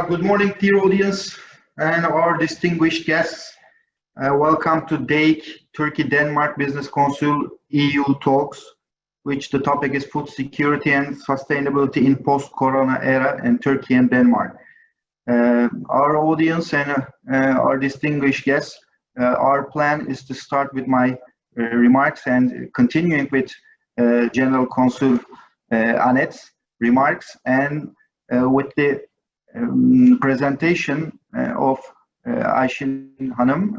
Good morning, dear audience and our distinguished guests. Welcome to DEIK, Turkey-Denmark Business Consul EU Talks, which the topic is food security and sustainability in post-corona era in Turkey and Denmark. Our audience and our distinguished guests, our plan is to start with my remarks and continuing with General Consul Anette's remarks and with the presentation of Ayşin Hanım,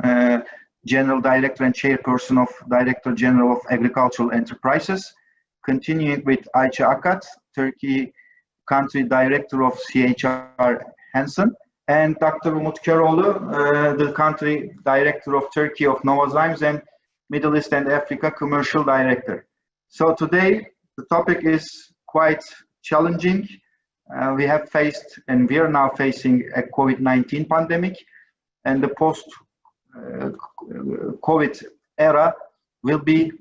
General Director and Chairperson of Director General of Agricultural Enterprises, continuing with Ayça Akat, Turkey Country Director of CHR Hansen, and Dr. Umut Köroğlu, the Country Director of Turkey of Novozymes and Middle East and Africa Commercial Director. So today the topic is quite challenging. We have faced and we are now facing a COVID-19 pandemic, and the post-COVID era will be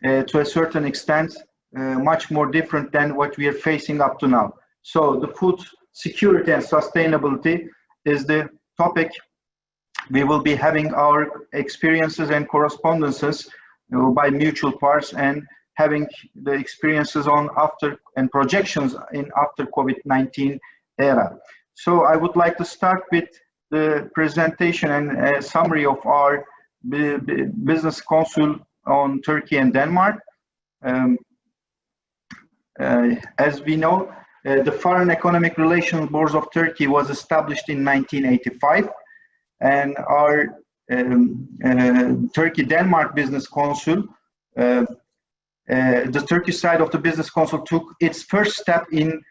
to a certain extent much more different than what we are facing up to now. So the food security and sustainability is the topic. We will be having our experiences and correspondences by mutual parts and having the experiences on after and projections in after COVID-19 era. So I would like to start with the presentation and a summary of our business consul on Turkey and Denmark. As we know, the Foreign Economic Relations Board of Turkey was established in 1985, and our Turkey-Denmark business consul the Turkish side of the business consul took its first step in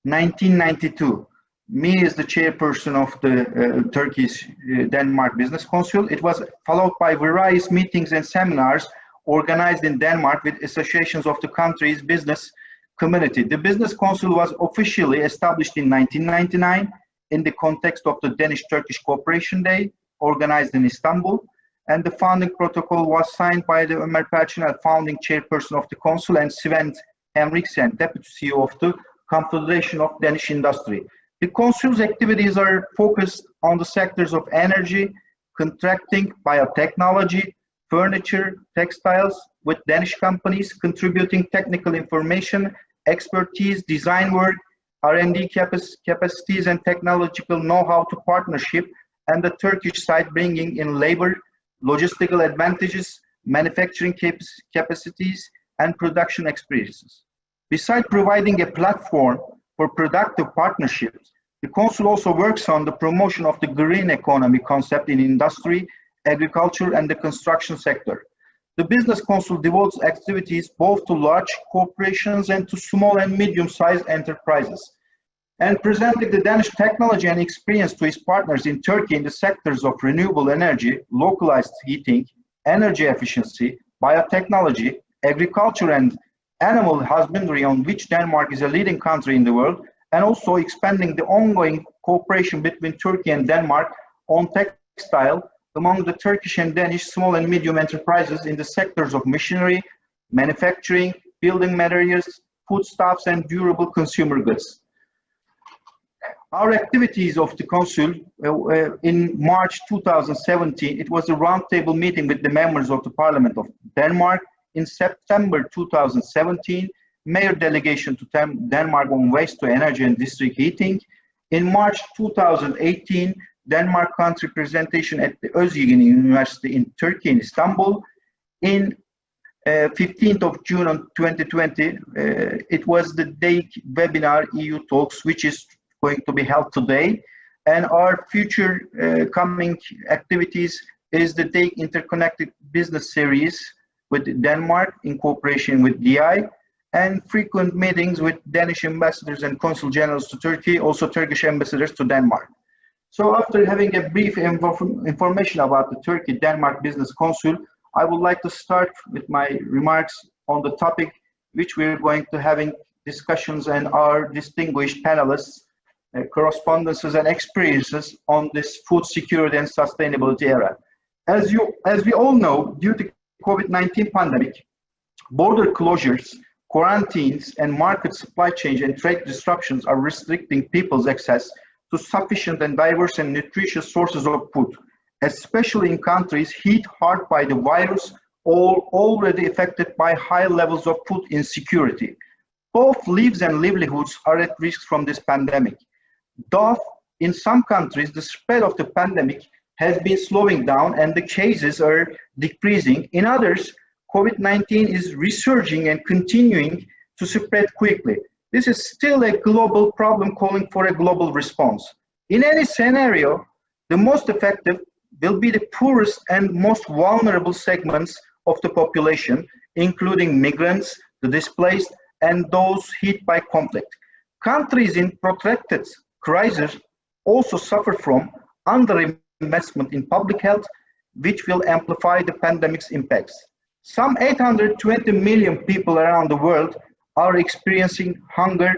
1992. Me as the chairperson of the Turkish Denmark business consul. It was followed by various meetings and seminars organized in Denmark with associations of the country's business community. The business consul was officially established in 1999 in the context of the Danish-Turkish Cooperation Day organized in Istanbul. And the founding protocol was signed by the Ömer Perçinel, founding chairperson of the Consul, and Svend Henriksen, deputy CEO of the Confederation of Danish Industry. The Consul's activities are focused on the sectors of energy, contracting, biotechnology, furniture, textiles, with Danish companies contributing technical information, expertise, design work, R&D capacities, and technological know-how to partnership, and the Turkish side bringing in labor, logistical advantages, manufacturing capacities, and production experiences. Besides providing a platform for productive partnerships, the Consul also works on the promotion of the green economy concept in industry, agriculture, and the construction sector. The business consul devotes activities both to large corporations and to small and medium-sized enterprises, and presenting the Danish technology and experience to its partners in Turkey in the sectors of renewable energy, localized heating, energy efficiency, biotechnology, agriculture, and animal husbandry, on which Denmark is a leading country in the world, and also expanding the ongoing cooperation between Turkey and Denmark on textile among the Turkish and Danish small and medium enterprises in the sectors of machinery, manufacturing, building materials, foodstuffs, and durable consumer goods. Our activities of the Consul in March 2017, it was a roundtable meeting with the members of the Parliament of Denmark. In September 2017, mayor delegation to Denmark on waste to energy and district heating. In March 2018, Denmark country presentation at the Özyeğin University in Turkey in Istanbul. In 15th of June 2020, it was the DEIK webinar EU Talks, which is going to be held today, and our future coming activities is the DEIK Interconnected Business Series with Denmark in cooperation with DI, and frequent meetings with Danish ambassadors and consul generals to Turkey, also Turkish ambassadors to Denmark. So after having a brief information about the Turkey-Denmark Business Consul, I would like to start with my remarks on the topic which we're going to having discussions and our distinguished panelists correspondences and experiences on this food security and sustainability era. As we all know, due to COVID-19 pandemic, border closures, quarantines, and market supply chain and trade disruptions are restricting people's access to sufficient and diverse and nutritious sources of food, especially in countries hit hard by the virus or already affected by high levels of food insecurity. Both lives and livelihoods are at risk from this pandemic. Though in some countries the spread of the pandemic has been slowing down and the cases are decreasing, in others COVID-19 is resurging and continuing to spread quickly. This is still a global problem calling for a global response. In any scenario, the most effective will be the poorest and most vulnerable segments of the population, including migrants, the displaced, and those hit by conflict. Countries in protracted crisis also suffer from underinvestment in public health, which will amplify the pandemic's impacts. Some 820 million people around the world are experiencing hunger,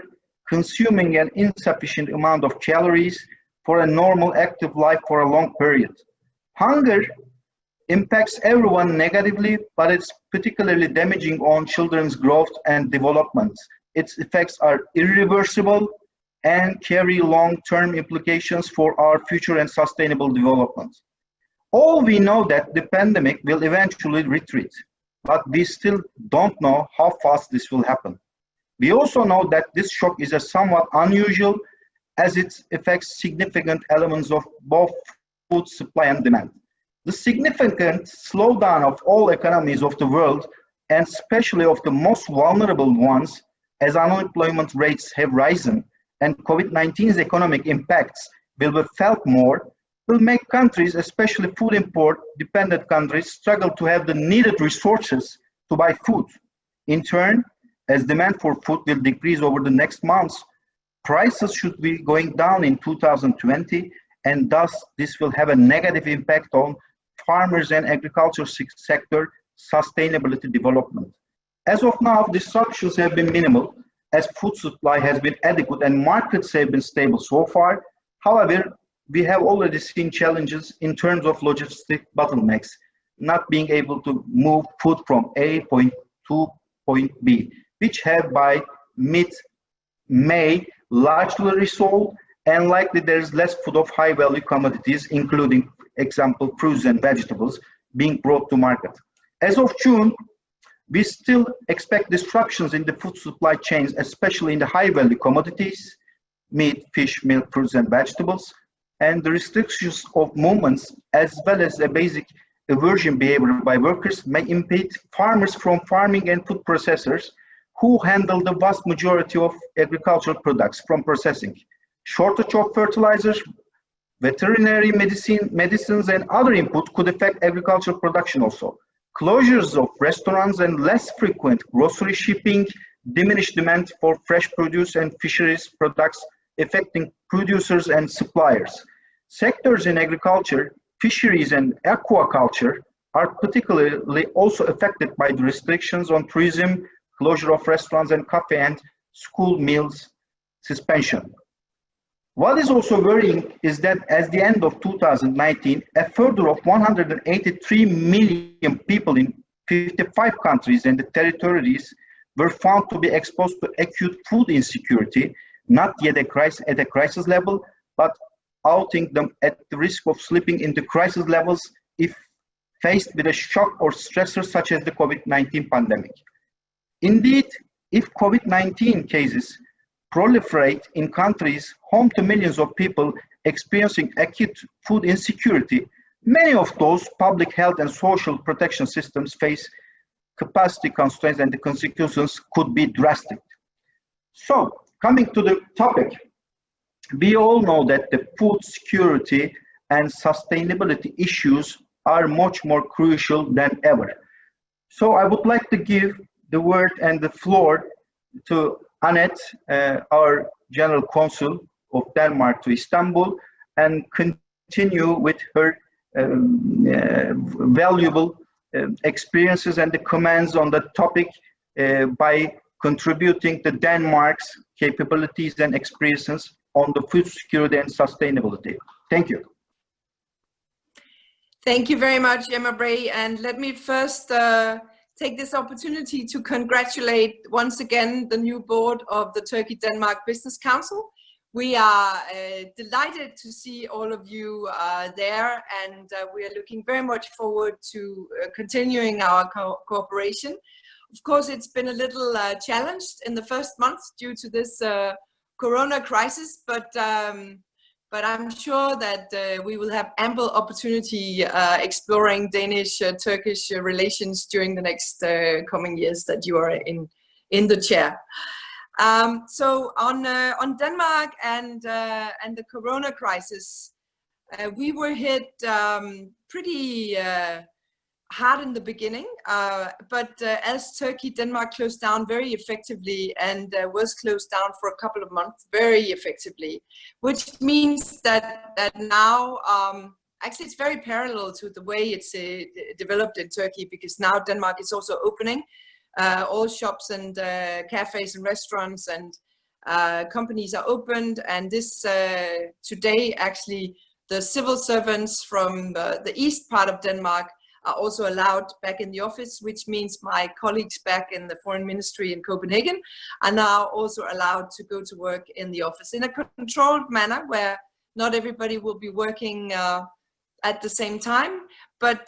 consuming an insufficient amount of calories for a normal active life for a long period. Hunger impacts everyone negatively, but it's particularly damaging on children's growth and development. Its effects are irreversible and carry long-term implications for our future and sustainable development. All we know that the pandemic will eventually retreat, but we still don't know how fast this will happen. We also know that this shock is a somewhat unusual as it affects significant elements of both food supply and demand. The significant slowdown of all economies of the world, and especially of the most vulnerable ones, as unemployment rates have risen and COVID-19's economic impacts will be felt more, will make countries, especially food import-dependent countries, struggle to have the needed resources to buy food. In turn, as demand for food will decrease over the next months, prices should be going down in 2020, and thus this will have a negative impact on farmers and agriculture sector sustainability development. As of now, disruptions have been minimal as food supply has been adequate and markets have been stable so far. However, we have already seen challenges in terms of logistic bottlenecks, not being able to move food from A point to point B, which have by mid-May largely resolved, and likely there is less food of high value commodities, including example fruits and vegetables, being brought to market. As of June, we still expect disruptions in the food supply chains, especially in the high value commodities, meat, fish, milk, fruits and vegetables, and the restrictions of movements as well as a basic aversion behavior by workers may impede farmers from farming and food processors who handle the vast majority of agricultural products from processing. Shortage of fertilizers, veterinary medicines and other input could affect agricultural production also. Closures of restaurants and less frequent grocery shipping diminish demand for fresh produce and fisheries products, affecting producers and suppliers. Sectors in agriculture, fisheries and aquaculture are particularly also affected by the restrictions on tourism, closure of restaurants and cafe and school meals suspension. What is also worrying is that at the end of 2019, a further of 183 million people in 55 countries and the territories were found to be exposed to acute food insecurity, not yet at a crisis level, but outing them at the risk of slipping into crisis levels if faced with a shock or stressor such as the COVID-19 pandemic. Indeed, if COVID-19 cases proliferate in countries home to millions of people experiencing acute food insecurity, many of those public health and social protection systems face capacity constraints and the consequences could be drastic. So, coming to the topic, we all know that the food security and sustainability issues are much more crucial than ever. So I would like to give the word and the floor to Anette, our General Consul of Denmark to Istanbul, and continue with her valuable experiences and the comments on the topic by contributing to Denmark's capabilities and experiences on the food security and sustainability. Thank you. Thank you very much, Emrah, and let me first take this opportunity to congratulate once again the new board of the Turkey-Denmark Business Council. We are delighted to see all of you there, and we are looking very much forward to continuing our cooperation. Of course, it's been a little challenged in the first months due to this Corona crisis, but I'm sure that we will have ample opportunity exploring Danish-Turkish relations during the next coming years that you are in the chair. So on Denmark and the Corona crisis, we were hit pretty hard in the beginning, but as Turkey, Denmark closed down very effectively and was closed down for a couple of months very effectively, which means that now actually it's very parallel to the way it's developed in Turkey, because now Denmark is also opening. All shops and cafes and restaurants and companies are opened, and this today actually the civil servants from the east part of Denmark are also allowed back in the office, which means my colleagues back in the foreign ministry in Copenhagen are now also allowed to go to work in the office in a controlled manner, where not everybody will be working at the same time, but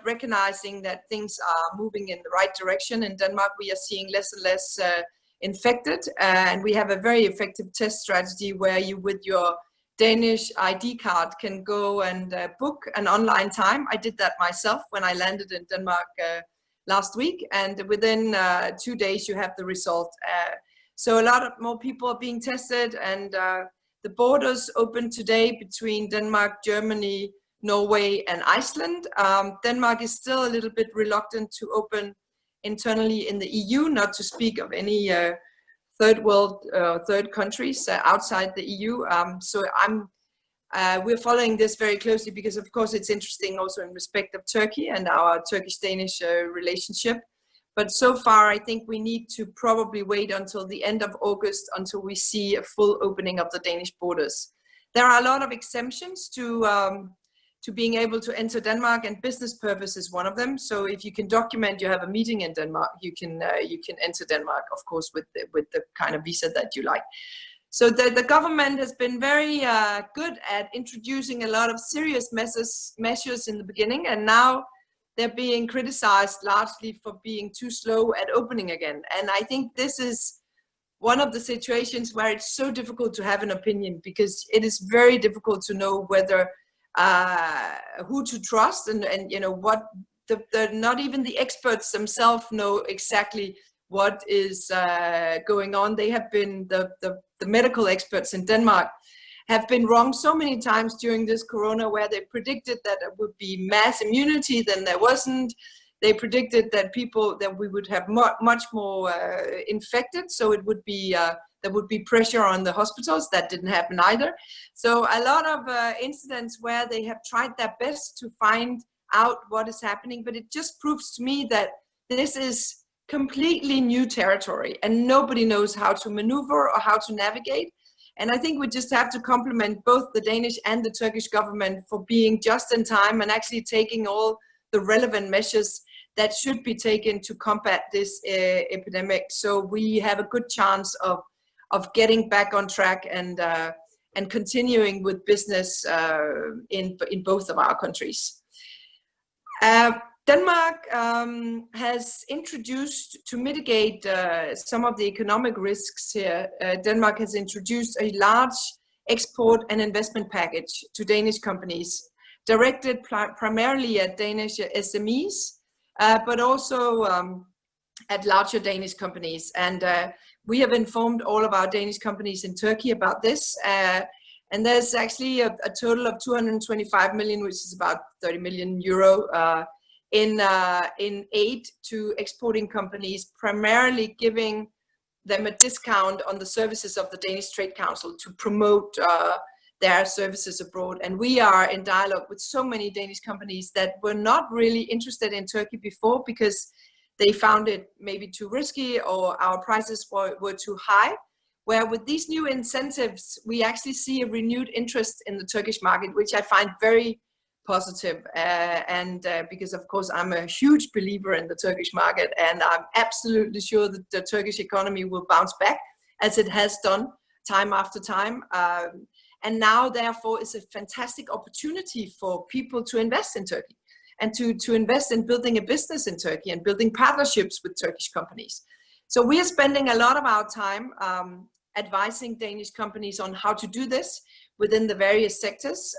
recognizing that things are moving in the right direction. In Denmark, we are seeing less and less infected, and we have a very effective test strategy where you, with your Danish ID card, can go and book an online time. I did that myself when I landed in Denmark last week, and within 2 days you have the result. So a lot of more people are being tested, and the borders open today between Denmark, Germany, Norway and Iceland. Denmark is still a little bit reluctant to open internally in the EU, not to speak of any third countries outside the EU. So we're following this very closely, because of course it's interesting also in respect of Turkey and our Turkish-Danish relationship. But so far I think we need to probably wait until the end of August until we see a full opening of the Danish borders. There are a lot of exemptions to being able to enter Denmark, and business purpose is one of them. So if you can document you have a meeting in Denmark, you can enter Denmark, of course, with the kind of visa that you like. So the government has been very good at introducing a lot of serious measures in the beginning, and now they're being criticized largely for being too slow at opening again. And I think this is one of the situations where it's so difficult to have an opinion, because it is very difficult to know whether who to trust, and you know what not even the experts themselves know exactly what is going on. They have been the medical experts in Denmark have been wrong so many times during this Corona, where they predicted that there would be mass immunity, then there wasn't. They predicted that we would have much more infected, so it would be there would be pressure on the hospitals. That didn't happen either. So a lot of incidents where they have tried their best to find out what is happening, but it just proves to me that this is completely new territory and nobody knows how to maneuver or how to navigate. And I think we just have to compliment both the Danish and the Turkish government for being just in time and actually taking all the relevant measures that should be taken to combat this epidemic. So we have a good chance of getting back on track and continuing with business in both of our countries. Denmark has introduced, to mitigate some of the economic risks here, Denmark has introduced a large export and investment package to Danish companies, directed primarily at Danish SMEs, but also at larger Danish companies. And we have informed all of our Danish companies in Turkey about this. And there's actually a total of 225 million, which is about 30 million euro, in aid to exporting companies, primarily giving them a discount on the services of the Danish Trade Council to promote their services abroad. And we are in dialogue with so many Danish companies that were not really interested in Turkey before because they found it maybe too risky or our prices were too high. Where with these new incentives, we actually see a renewed interest in the Turkish market, which I find very positive. Because of course I'm a huge believer in the Turkish market, and I'm absolutely sure that the Turkish economy will bounce back as it has done time after time. And now, therefore, is a fantastic opportunity for people to invest in Turkey and to invest in building a business in Turkey and building partnerships with Turkish companies. So we are spending a lot of our time advising Danish companies on how to do this within the various sectors.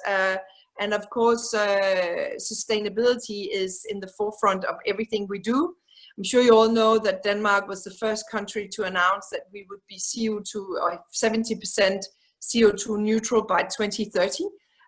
And of course, sustainability is in the forefront of everything we do. I'm sure you all know that Denmark was the first country to announce that we would be CO2 or 70% CO2 neutral by 2030,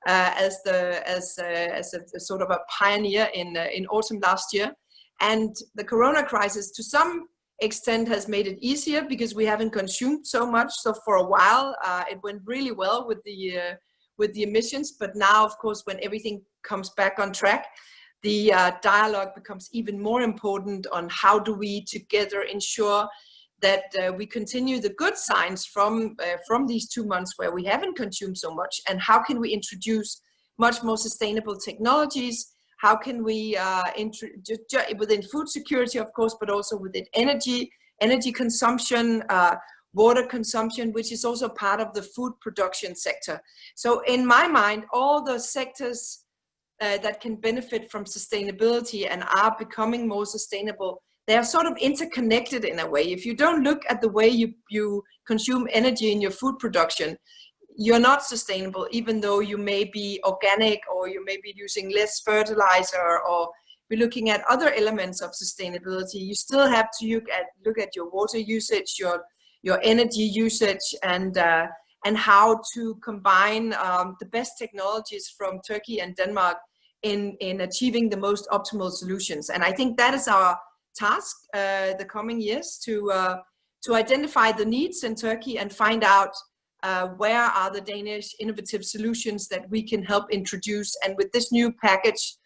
as a sort of a pioneer in autumn last year. And the Corona crisis, to some extent, has made it easier because we haven't consumed so much. So for a while, it went really well with the emissions. But now, of course, when everything comes back on track, the dialogue becomes even more important on how do we together ensure that we continue the good signs from these 2 months where we haven't consumed so much, and how can we introduce much more sustainable technologies. How can we, within food security, of course, but also within energy consumption, water consumption, which is also part of the food production sector. So in my mind, all the sectors that can benefit from sustainability and are becoming more sustainable, they are sort of interconnected in a way. If you don't look at the way you consume energy in your food production, you're not sustainable, even though you may be organic or you may be using less fertilizer or be looking at other elements of sustainability. You still have to look at your water usage, your energy usage, and how to combine the best technologies from Turkey and Denmark in achieving the most optimal solutions. And I think that is our task the coming years, to identify the needs in Turkey and find out where are the Danish innovative solutions that we can help introduce. And with this new package,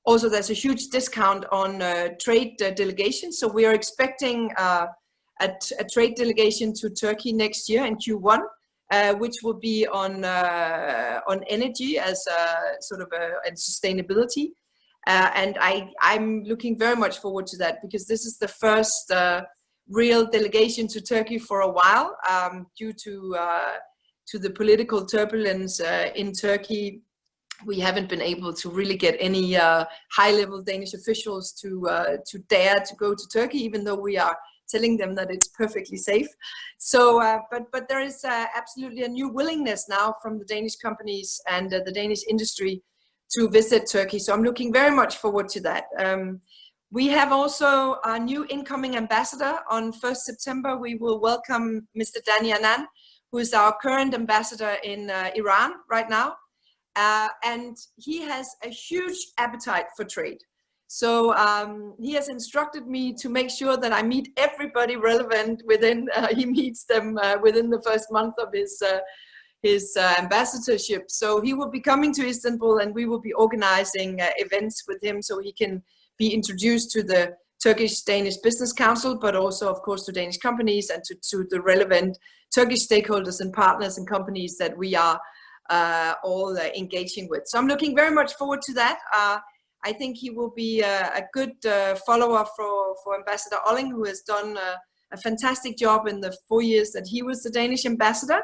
also there's a huge discount on trade delegations. So we are expecting a trade delegation to Turkey next year in Q1, which will be on energy as sort of and sustainability. And I'm looking very much forward to that, because this is the first real delegation to Turkey for a while, due to the political turbulence in Turkey. We haven't been able to really get any high-level Danish officials to dare to go to Turkey, even though we are telling them that it's perfectly safe. So, but there is absolutely a new willingness now from the Danish companies and the Danish industry to visit Turkey. So I'm looking very much forward to that. We have also a new incoming ambassador. On 1st September, we will welcome Mr. Danny Anand, who is our current ambassador in Iran right now. And he has a huge appetite for trade. So he has instructed me to make sure that I meet everybody relevant within, he meets them within the first month of his ambassadorship. So he will be coming to Istanbul, and we will be organizing events with him so he can be introduced to the Turkish-Danish Business Council, but also, of course, to Danish companies and to the relevant Turkish stakeholders and partners and companies that we are all engaging with. So I'm looking very much forward to that. I think he will be a good follower for Ambassador Olling, who has done a fantastic job in the 4 years that he was the Danish ambassador.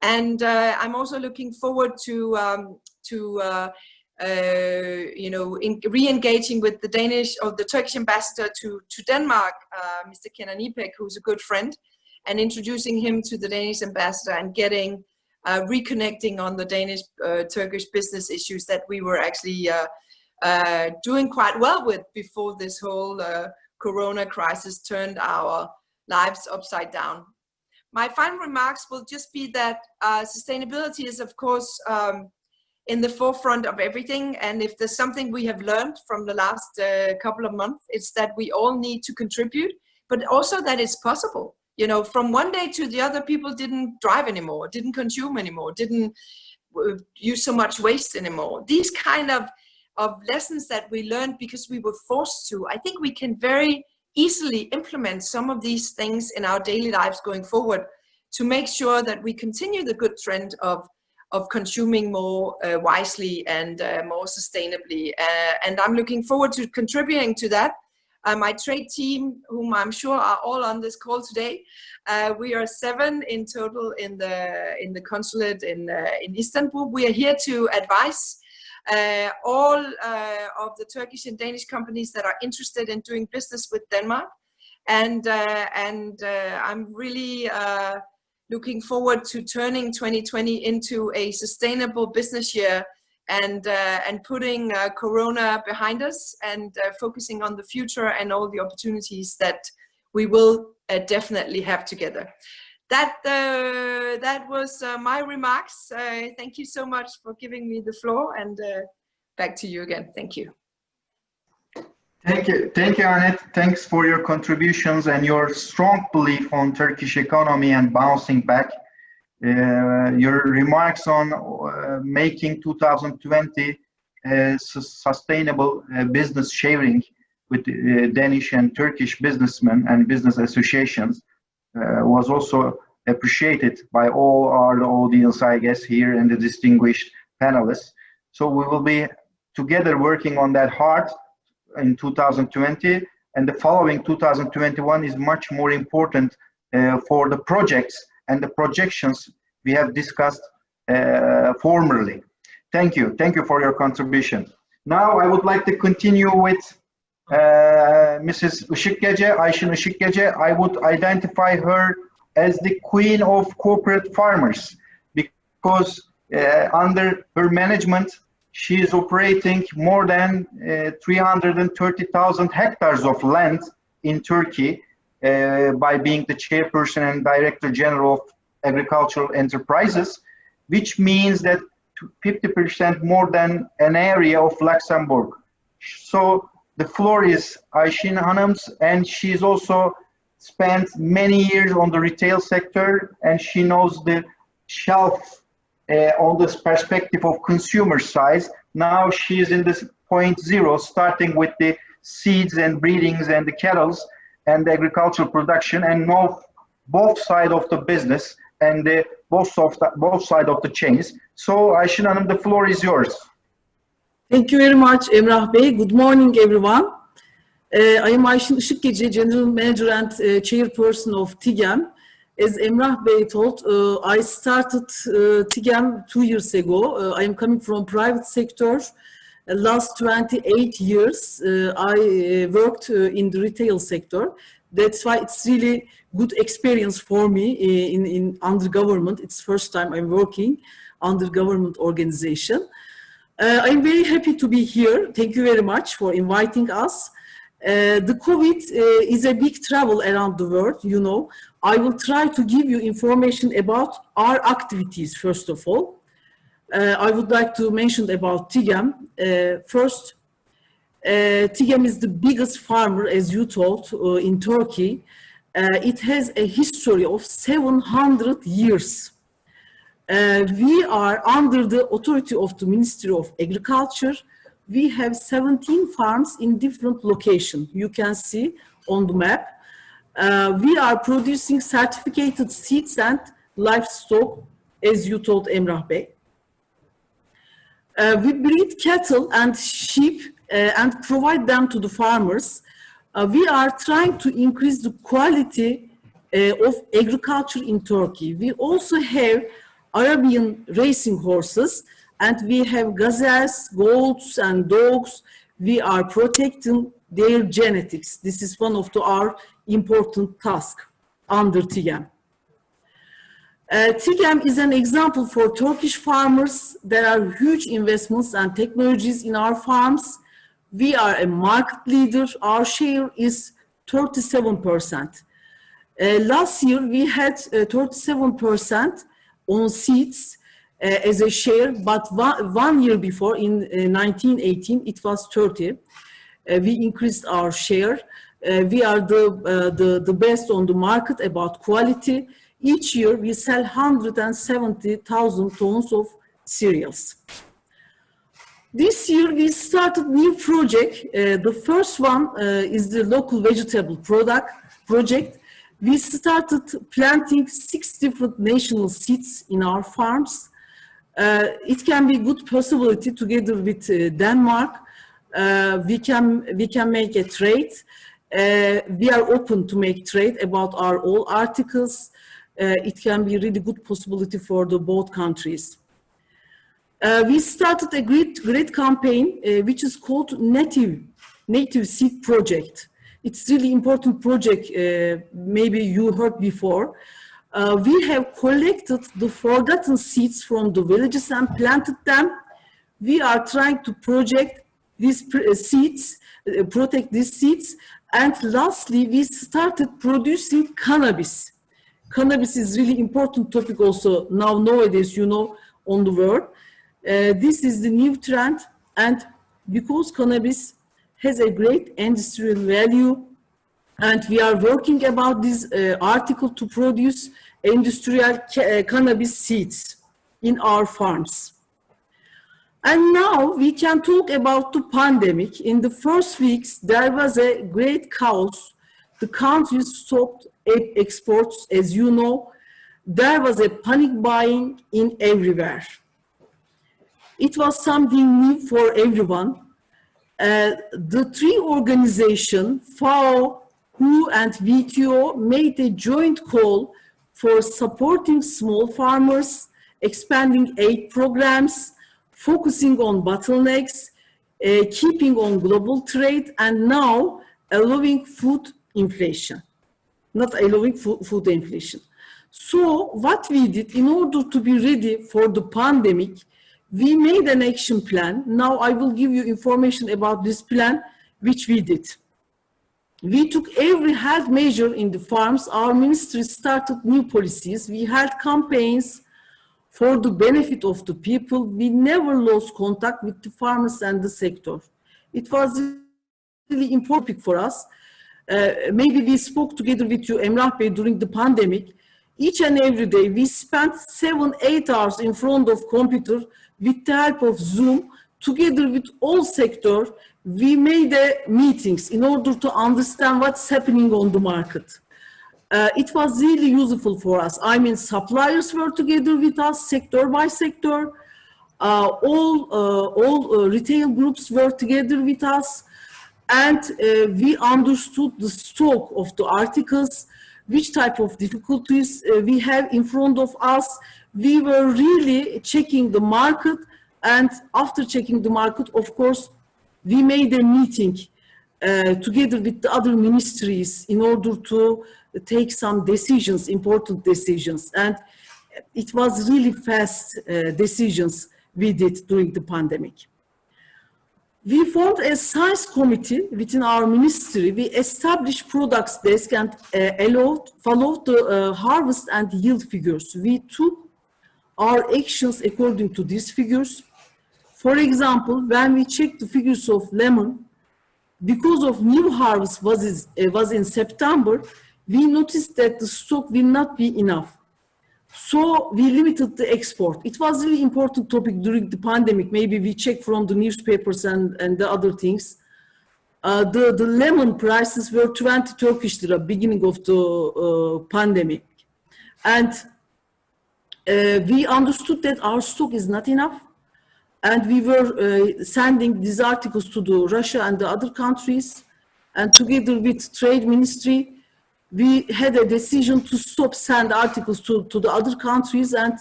And I'm also looking forward to you know, re-engaging with the Danish or the Turkish ambassador to Denmark, Mr. Kenan İpek, who's a good friend, and introducing him to the Danish ambassador and getting reconnecting on the Danish-Turkish business issues that we were actually doing quite well with before this whole Corona crisis turned our lives upside down. My final remarks will just be that sustainability is, of course, in the forefront of everything. And if there's something we have learned from the last couple of months, it's that we all need to contribute, but also that it's possible. You know, from one day to the other, people didn't drive anymore, didn't consume anymore, didn't use so much waste anymore. These kind of lessons that we learned because we were forced to, I think we can very easily implement some of these things in our daily lives going forward to make sure that we continue the good trend of consuming more wisely and more sustainably. And I'm looking forward to contributing to that. my trade team, whom I'm sure are all on this call today. We are 7 in total in the consulate in Istanbul. We are here to advise all of the Turkish and Danish companies that are interested in doing business with Denmark. And I'm really looking forward to turning 2020 into a sustainable business year and putting Corona behind us and focusing on the future and all the opportunities that we will definitely have together. That was my remarks. Thank you so much for giving me the floor, and back to you again. Thank you. Thank you, Anette. Thanks for your contributions and your strong belief on Turkish economy and bouncing back. Your remarks on making 2020 sustainable business sharing with Danish and Turkish businessmen and business associations was also appreciated by all our audience, I guess, here and the distinguished panelists. So we will be together working on that hard in 2020, and the following 2021 is much more important for the projects and the projections we have discussed formerly. Thank you for your contribution. Now I would like to continue with Mrs. Işıkgece, Ayşin Işıkgece. I would identify her as the queen of corporate farmers because under her management she is operating more than 330,000 hectares of land in Turkey by being the chairperson and director general of agricultural enterprises, which means that 50% more than an area of Luxembourg. So the floor is Ayşin Hanım's, and she's also spent many years on the retail sector, and she knows the shelf on this perspective of consumer size. Now she is in this 0.0, starting with the seeds and breedings and the cattle and the agricultural production, and know both sides of the business and both sides of the chains. So Ayşin Hanım, the floor is yours. Thank you very much, Emrah Bey. Good morning, everyone. I am Ayşin Işıkgece, General Manager and Chairperson of TİGEM. As Emrah Bey told, I started TİGEM 2 years ago. I am coming from private sector. Last 28 years, I worked in the retail sector. That's why it's really good experience for me in under government. It's first time I'm working under government organization. I'm very happy to be here. Thank you very much for inviting us. The COVID is a big trouble around the world, you know. I will try to give you information about our activities, first of all. I would like to mention about TİGEM. First, TİGEM is the biggest farmer, as you told, in Turkey. It has a history of 700 years. We are under the authority of the Ministry of Agriculture. We have 17 farms in different locations. You can see on the map. We are producing certificated seeds and livestock, as you told Emrah Bey. We breed cattle and sheep and provide them to the farmers. We are trying to increase the quality of agriculture in Turkey. We also have Arabian racing horses, and we have gazelles, goats, and dogs. We are protecting their genetics. This is one of our important tasks under TİGEM. TİGEM is an example for Turkish farmers. There are huge investments and technologies in our farms. We are a market leader. Our share is 37%. Last year, we had 37% on seeds as a share, but one year before, in 1918, it was 30. We increased our share. We are the best on the market about quality. Each year, we sell 170,000 tons of cereals. This year, we started new project. The first one is the local vegetable project. We started planting 6 different national seeds in our farms. It can be good possibility together with Denmark. We can make a trade. We are open to make trade about our all articles. It can be a really good possibility for the both countries. We started a great campaign, which is called Native Seed Project. It's really important project, maybe you heard before. We have collected the forgotten seeds from the villages and planted them. We are trying to protect these seeds, and lastly, we started producing cannabis. Cannabis is really important topic also nowadays, you know, on the world. This is the new trend, and because cannabis has a great industrial value, and we are working about this article to produce industrial cannabis seeds in our farms. And now we can talk about the pandemic. In the first weeks, there was a great chaos. The countries stopped exports, as you know. There was a panic buying in everywhere. It was something new for everyone. The three organizations, FAO, WHO, and WTO, made a joint call for supporting small farmers, expanding aid programs, focusing on bottlenecks, keeping on global trade, and now allowing food inflation, not allowing food inflation. So what we did in order to be ready for the pandemic, we made an action plan. Now I will give you information about this plan, which we did. We took every health measure in the farms. Our ministry started new policies. We held campaigns for the benefit of the people. We never lost contact with the farmers and the sector. It was really important for us. Maybe we spoke together with you, Emrah Bey, during the pandemic. Each and every day, we spent 7-8 hours in front of computer with the help of Zoom, together with all sector. We made meetings in order to understand what's happening on the market. It was really useful for us. I mean, suppliers were together with us, sector by sector. All retail groups were together with us. And we understood the stock of the articles, which type of difficulties we have in front of us. We were really checking the market. And after checking the market, of course, we made a meeting together with the other ministries in order to take some decisions, important decisions. And it was really fast decisions we did during the pandemic. We formed a science committee within our ministry. We established products desk and followed the harvest and yield figures. We took our actions according to these figures. For example, when we checked the figures of lemon, because of new harvest was in September, we noticed that the stock will not be enough. So we limited the export. It was really important topic during the pandemic. Maybe we checked from the newspapers and the other things. The lemon prices were 20 Turkish lira beginning of the pandemic. And we understood that our stock is not enough. And we were sending these articles to Russia and the other countries. And together with Trade Ministry, we had a decision to stop send articles to the other countries, and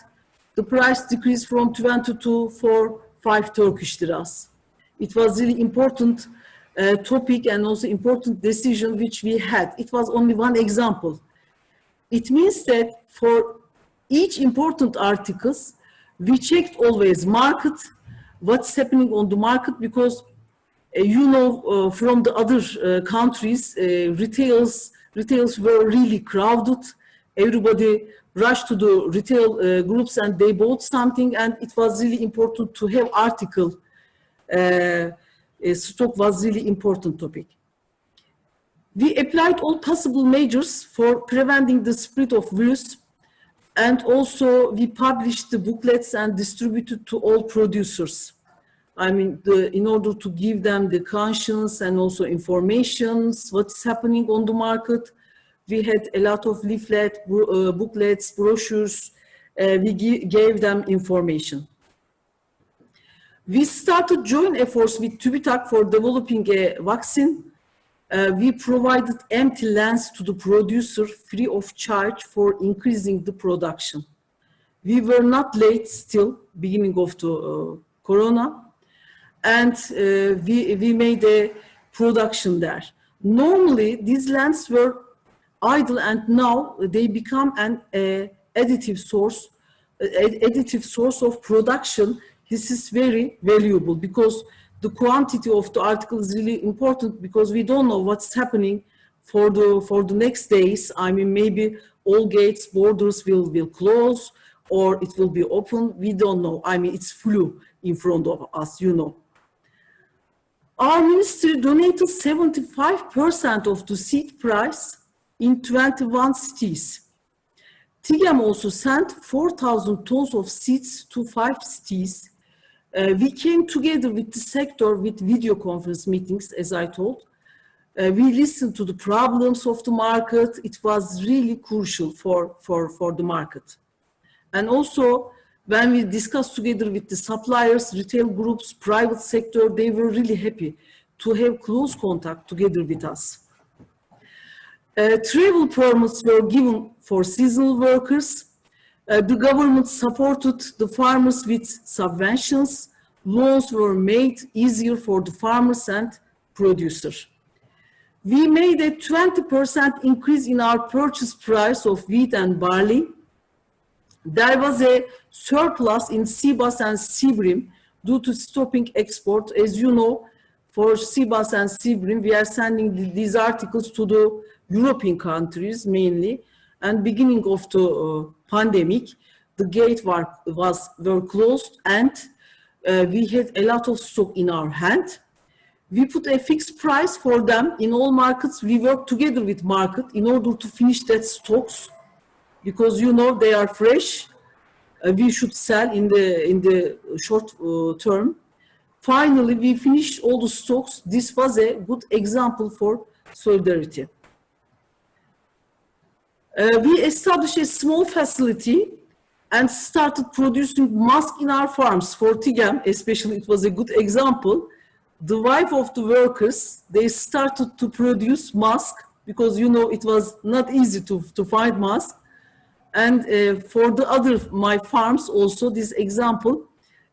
the price decreased from 22 for 5 Turkish liras. It was really important topic and also important decision which we had. It was only one example. It means that for each important articles, we checked always market, what's happening on the market, because you know from the other countries, retails were really crowded. Everybody rushed to the retail groups and they bought something, and it was really important to have article. Stock was really important topic. We applied all possible measures for preventing the spread of virus, and also we published the booklets and distributed to all producers. I mean, in order to give them the conscience and also informations, what's happening on the market. We had a lot of leaflet, booklets, brochures. We gave them information. We started joint efforts with TÜBİTAK for developing a vaccine. We provided empty lands to the producer free of charge for increasing the production. We were not late still, beginning of the corona, and we made a production there. Normally, these lands were idle, and now they become an additive source of production. This is very valuable because the quantity of the article is really important, because we don't know what's happening for the next days. I mean, maybe all gates, borders will close, or it will be open. We don't know. I mean, it's flu in front of us, you know. Our ministry donated 75% of the seed price in 21 cities. TİGEM also sent 4,000 tons of seeds to 5 cities. We came together with the sector with video conference meetings, as I told. We listened to the problems of the market. It was really crucial for the market. And also, when we discussed together with the suppliers, retail groups, private sector, they were really happy to have close contact together with us. Travel permits were given for seasonal workers. The government supported the farmers with subventions. Loans were made easier for the farmers and producers. We made a 20% increase in our purchase price of wheat and barley. There was a surplus in Sivas and Sibrim due to stopping export. As you know, for Sivas and Sibrim, we are sending these articles to the European countries mainly. And beginning of the pandemic, the gates were closed, and we had a lot of stock in our hand. We put a fixed price for them in all markets. We work together with market in order to finish that stocks, because you know they are fresh. We should sell in the short term. Finally, we finished all the stocks. This was a good example for solidarity. We established a small facility and started producing masks in our farms. For TİGEM, especially, it was a good example. The wife of the workers, they started to produce masks, because you know it was not easy to find masks. And for the other my farms also, this example,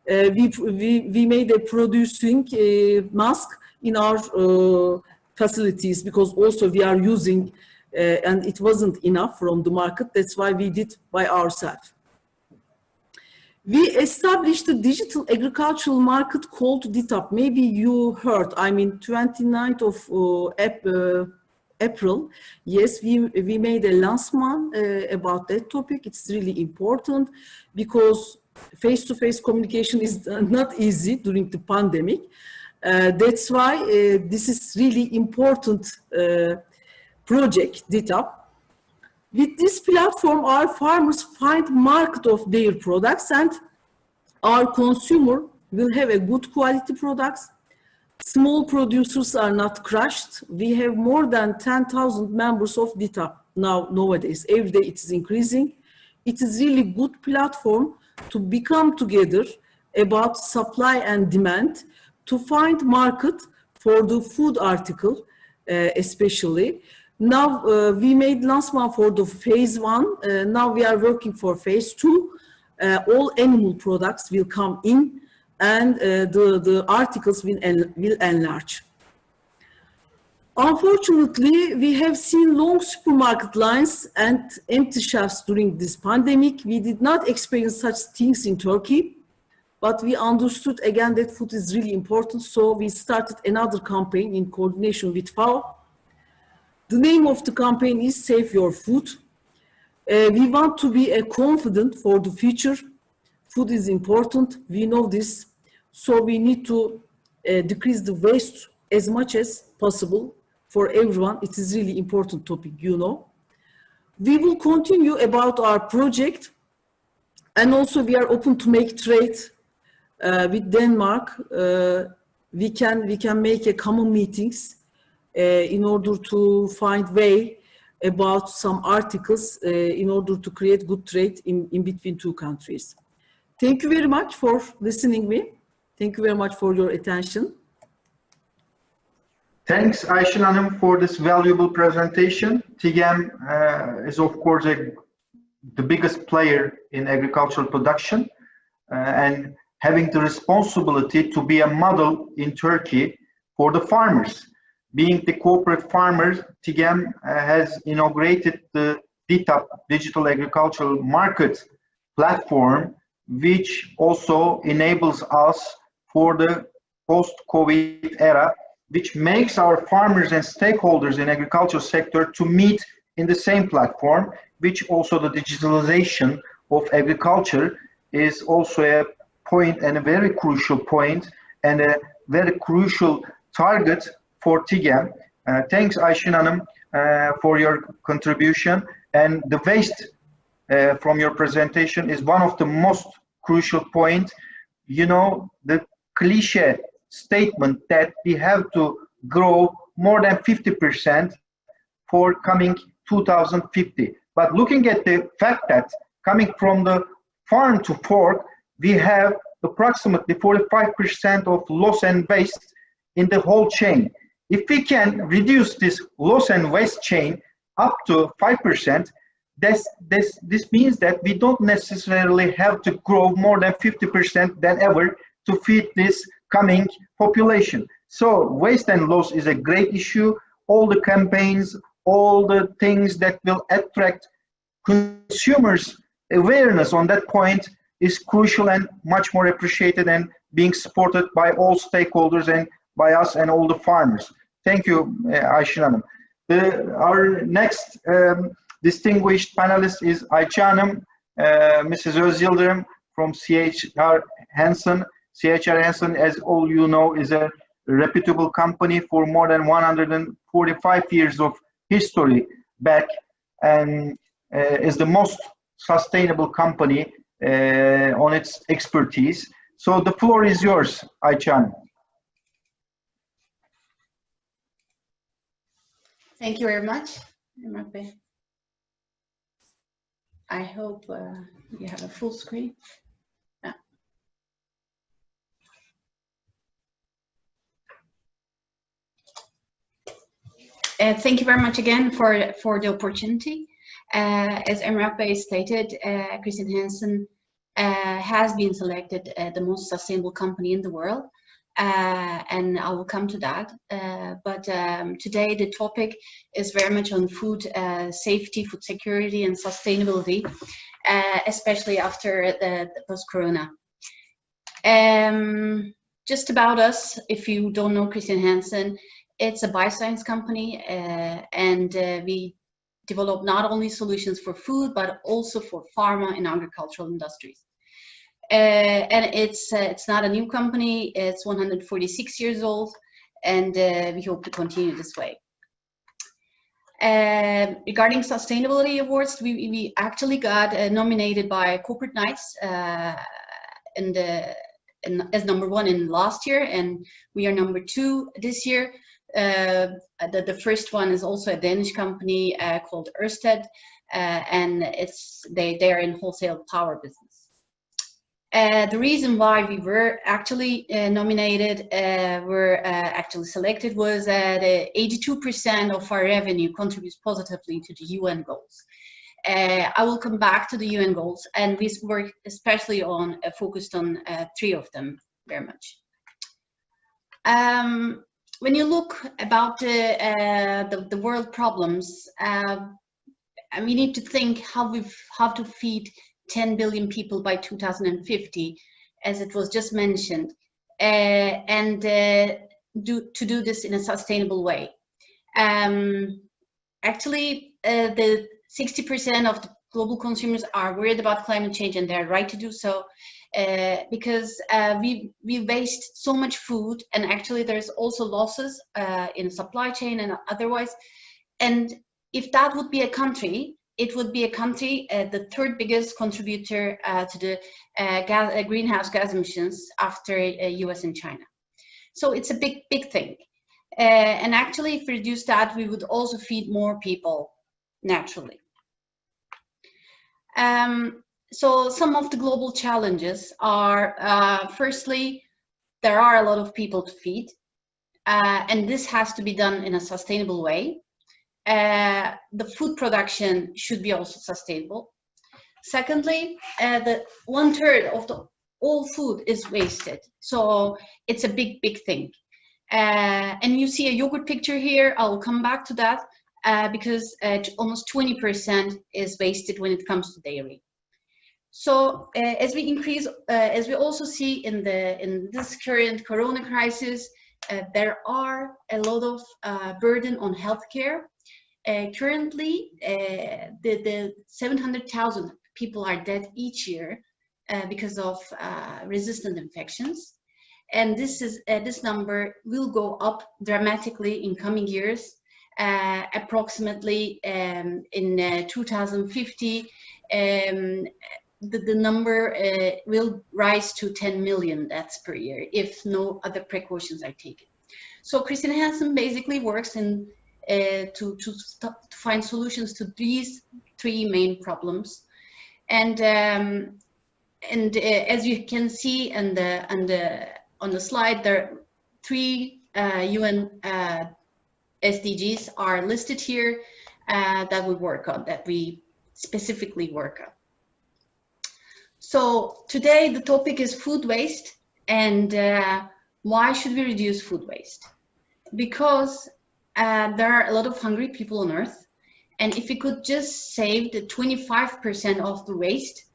we made a producing mask in our facilities, because also we are using and it wasn't enough from the market. That's why we did by ourselves. We established a digital agricultural market called DİTAP. Maybe you heard, I mean, 29th of April. Yes, we made a lancement about that topic. It's really important because face-to-face communication is not easy during the pandemic. That's why this is really important project, DİTAP. With this platform, our farmers find market of their products, and our consumer will have a good quality products. Small producers are not crushed. We have more than 10,000 members of DİTAP nowadays. Every day it is increasing. It is really good platform to become together about supply and demand, to find market for the food article, especially. Now we made lancement for the phase 1. Now we are working for phase 2. All animal products will come in, and the articles will enlarge. Unfortunately, we have seen long supermarket lines and empty shelves during this pandemic. We did not experience such things in Turkey, but we understood again that food is really important. So we started another campaign in coordination with FAO. The name of the campaign is Save Your Food. We want to be confident for the future. Food is important, we know this. So we need to decrease the waste as much as possible for everyone. It is really important topic, you know. We will continue about our project, and also we are open to make trade with Denmark. We can make a common meetings in order to find way about some articles in order to create good trade in between two countries. Thank you very much for listening me. Thank you very much for your attention. Thanks, Ayşin Hanım, for this valuable presentation. TİGEM is, of course, the biggest player in agricultural production and having the responsibility to be a model in Turkey for the farmers. Being the corporate farmers, TİGEM has inaugurated the DİTAP, Digital Agricultural Market platform, which also enables us for the post-COVID era, which makes our farmers and stakeholders in agriculture sector to meet in the same platform, which also the digitalization of agriculture is also a point and a very crucial point and a very crucial target for TİGEM. Thanks, Ayşin Hanım, for your contribution. And the waste from your presentation is one of the most crucial points. You know, the cliche statement that we have to grow more than 50% for coming 2050. But looking at the fact that coming from the farm to fork, we have approximately 45% of loss and waste in the whole chain. If we can reduce this loss and waste chain up to 5%, this means that we don't necessarily have to grow more than 50% than ever to feed this coming population. So waste and loss is a great issue. All the campaigns, all the things that will attract consumers' awareness on that point is crucial and much more appreciated and being supported by all stakeholders and by us and all the farmers. Thank you, Ayşin Hanım. Our next distinguished panelist is Ayça Hanım, Mrs. Özyıldırım from CHR Hansen. CHR Hansen, as all you know, is a reputable company for more than 145 years of history back and is the most sustainable company on its expertise. So the floor is yours, Ayça Hanım. Thank you very much, Emrah Bey. I hope you have a full screen. Yeah. Thank you very much again for the opportunity. As Emrah Bey stated, Christian Hansen has been selected the most sustainable company in the world. And I will come to that. But today the topic is very much on food safety, food security, and sustainability, especially after the post-corona. Just about us, if you don't know Christian Hansen, it's a bioscience company, and we develop not only solutions for food, but also for pharma and agricultural industries. And it's not a new company. It's 146 years old, and we hope to continue this way. Regarding sustainability awards, we actually got nominated by Corporate Knights as #1 in last year, and we are #2 this year. The first one is also a Danish company called Ørsted, and they are in wholesale power business. The reason why we were actually nominated, actually selected, was that 82% of our revenue contributes positively to the UN goals. I will come back to the UN goals, and we work especially on focused on 3 of them very much. When you look about the world problems, we need to think how to feed 10 billion people by 2050, as it was just mentioned, and to do this in a sustainable way. Actually, the 60% of the global consumers are worried about climate change, and they're right to do so, because we waste so much food, and actually there's also losses in supply chain and otherwise. And if that would be a country, it would be a country, the 3rd biggest contributor to the greenhouse gas emissions after US and China. So it's a big thing. And actually, if we reduce that, we would also feed more people naturally. So some of the global challenges are, firstly, there are a lot of people to feed. and this has to be done in a sustainable way. The food production should be also sustainable. Secondly, the 1/3 of all food is wasted, so it's a big thing. And you see a yogurt picture here. I will come back to that because almost 20% is wasted when it comes to dairy. So as we increase, as we also see in this current Corona crisis, there are a lot of burden on healthcare. Currently, the 700,000 people are dead each year because of resistant infections, and this number will go up dramatically in coming years. Approximately in 2050, the number will rise to 10 million deaths per year if no other precautions are taken. So Christian Hansen basically works in to find solutions to these three main problems. And as you can see on the slide, there are 3 UN SDGs are listed here that we work on, that we specifically work on. So today the topic is food waste, and why should we reduce food waste? Because there are a lot of hungry people on Earth, and if we could just save the 25% of the waste,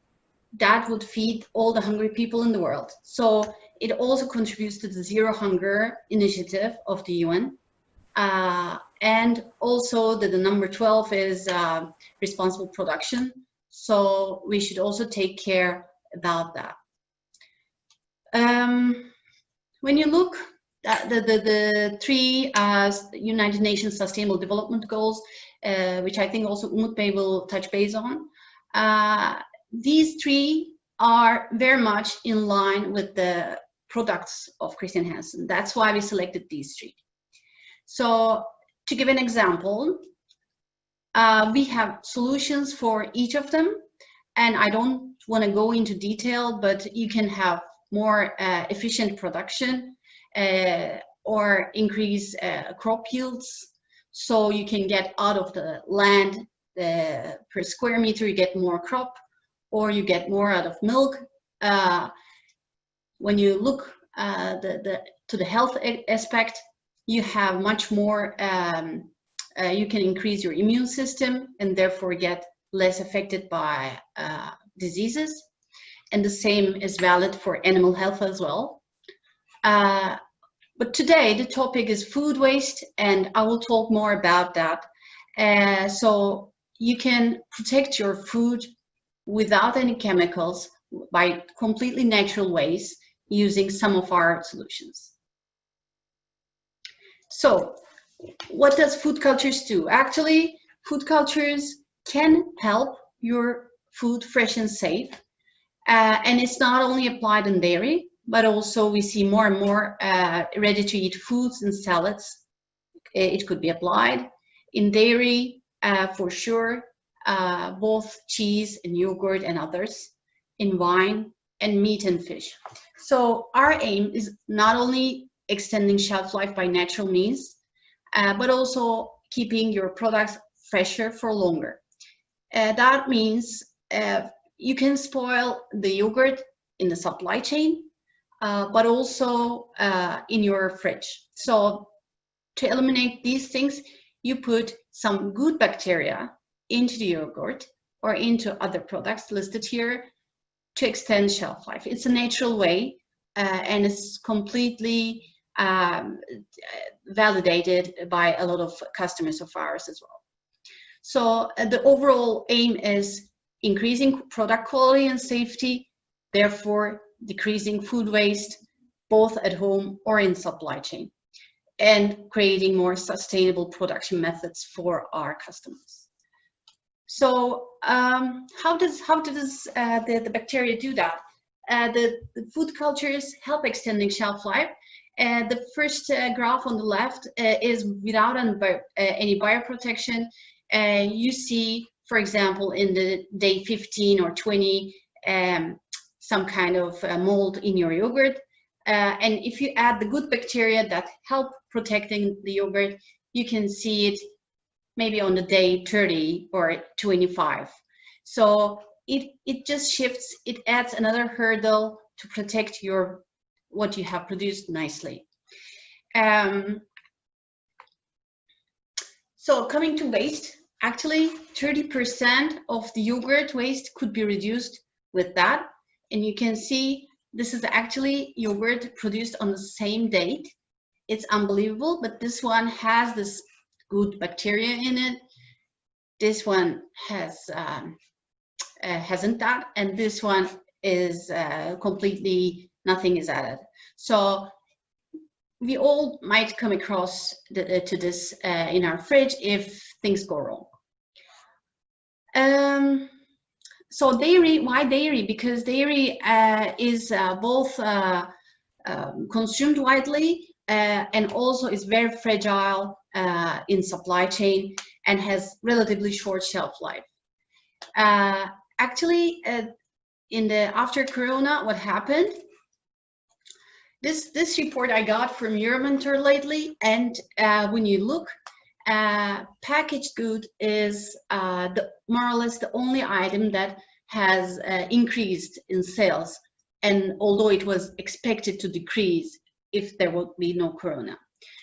that would feed all the hungry people in the world. So it also contributes to the Zero Hunger initiative of the UN. And also the number 12 is responsible production. So we should also take care about that. When you look at the 3 United Nations Sustainable Development Goals, which I think also Umut Bey will touch base on, these 3 are very much in line with the products of Christian Hansen. That's why we selected these 3. So to give an example, we have solutions for each of them, and I don't want to go into detail, but you can have more efficient production or increase crop yields, so you can get out of the land per square meter, you get more crop, or you get more out of milk. When you look to the health aspect, you have much more, you can increase your immune system and therefore get less affected by diseases. And the same is valid for animal health as well. But today the topic is food waste, and I will talk more about that. So you can protect your food without any chemicals by completely natural ways using some of our solutions. So what does food cultures do? Actually, food cultures can help your food fresh and safe. And it's not only applied in dairy, but also we see more and more ready-to-eat foods and salads. It could be applied in dairy for sure, both cheese and yogurt and others, in wine and meat and fish. So our aim is not only extending shelf life by natural means, but also keeping your products fresher for longer. That means you can spoil the yogurt in the supply chain, but also in your fridge. So to eliminate these things, you put some good bacteria into the yogurt or into other products listed here to extend shelf life. It's a natural way, and it's completely validated by a lot of customers of ours as well. So the overall aim is increasing product quality and safety, therefore decreasing food waste, both at home or in supply chain, and creating more sustainable production methods for our customers. So how does the bacteria do that? The food cultures help extending shelf life. The first graph on the left is without any bioprotection. You see, for example, in the day 15 or 20, some kind of mold in your yogurt. And if you add the good bacteria that help protecting the yogurt, you can see it maybe on the day 30 or 25. So it just shifts, it adds another hurdle to protect what you have produced nicely. So coming to waste, actually 30% of the yogurt waste could be reduced with that. And you can see this is actually yogurt produced on the same date. It's unbelievable, but this one has this good bacteria in it. This one has hasn't that, and this one is completely nothing is added. So we all might come across to this in our fridge if things go wrong. So dairy, why dairy? Because dairy is both consumed widely and also is very fragile in supply chain and has relatively short shelf life. Actually, after Corona, what happened? This report I got from Euromonitor lately, and when you look, packaged good is more or less the only item that has increased in sales, and although it was expected to decrease if there would be no Corona.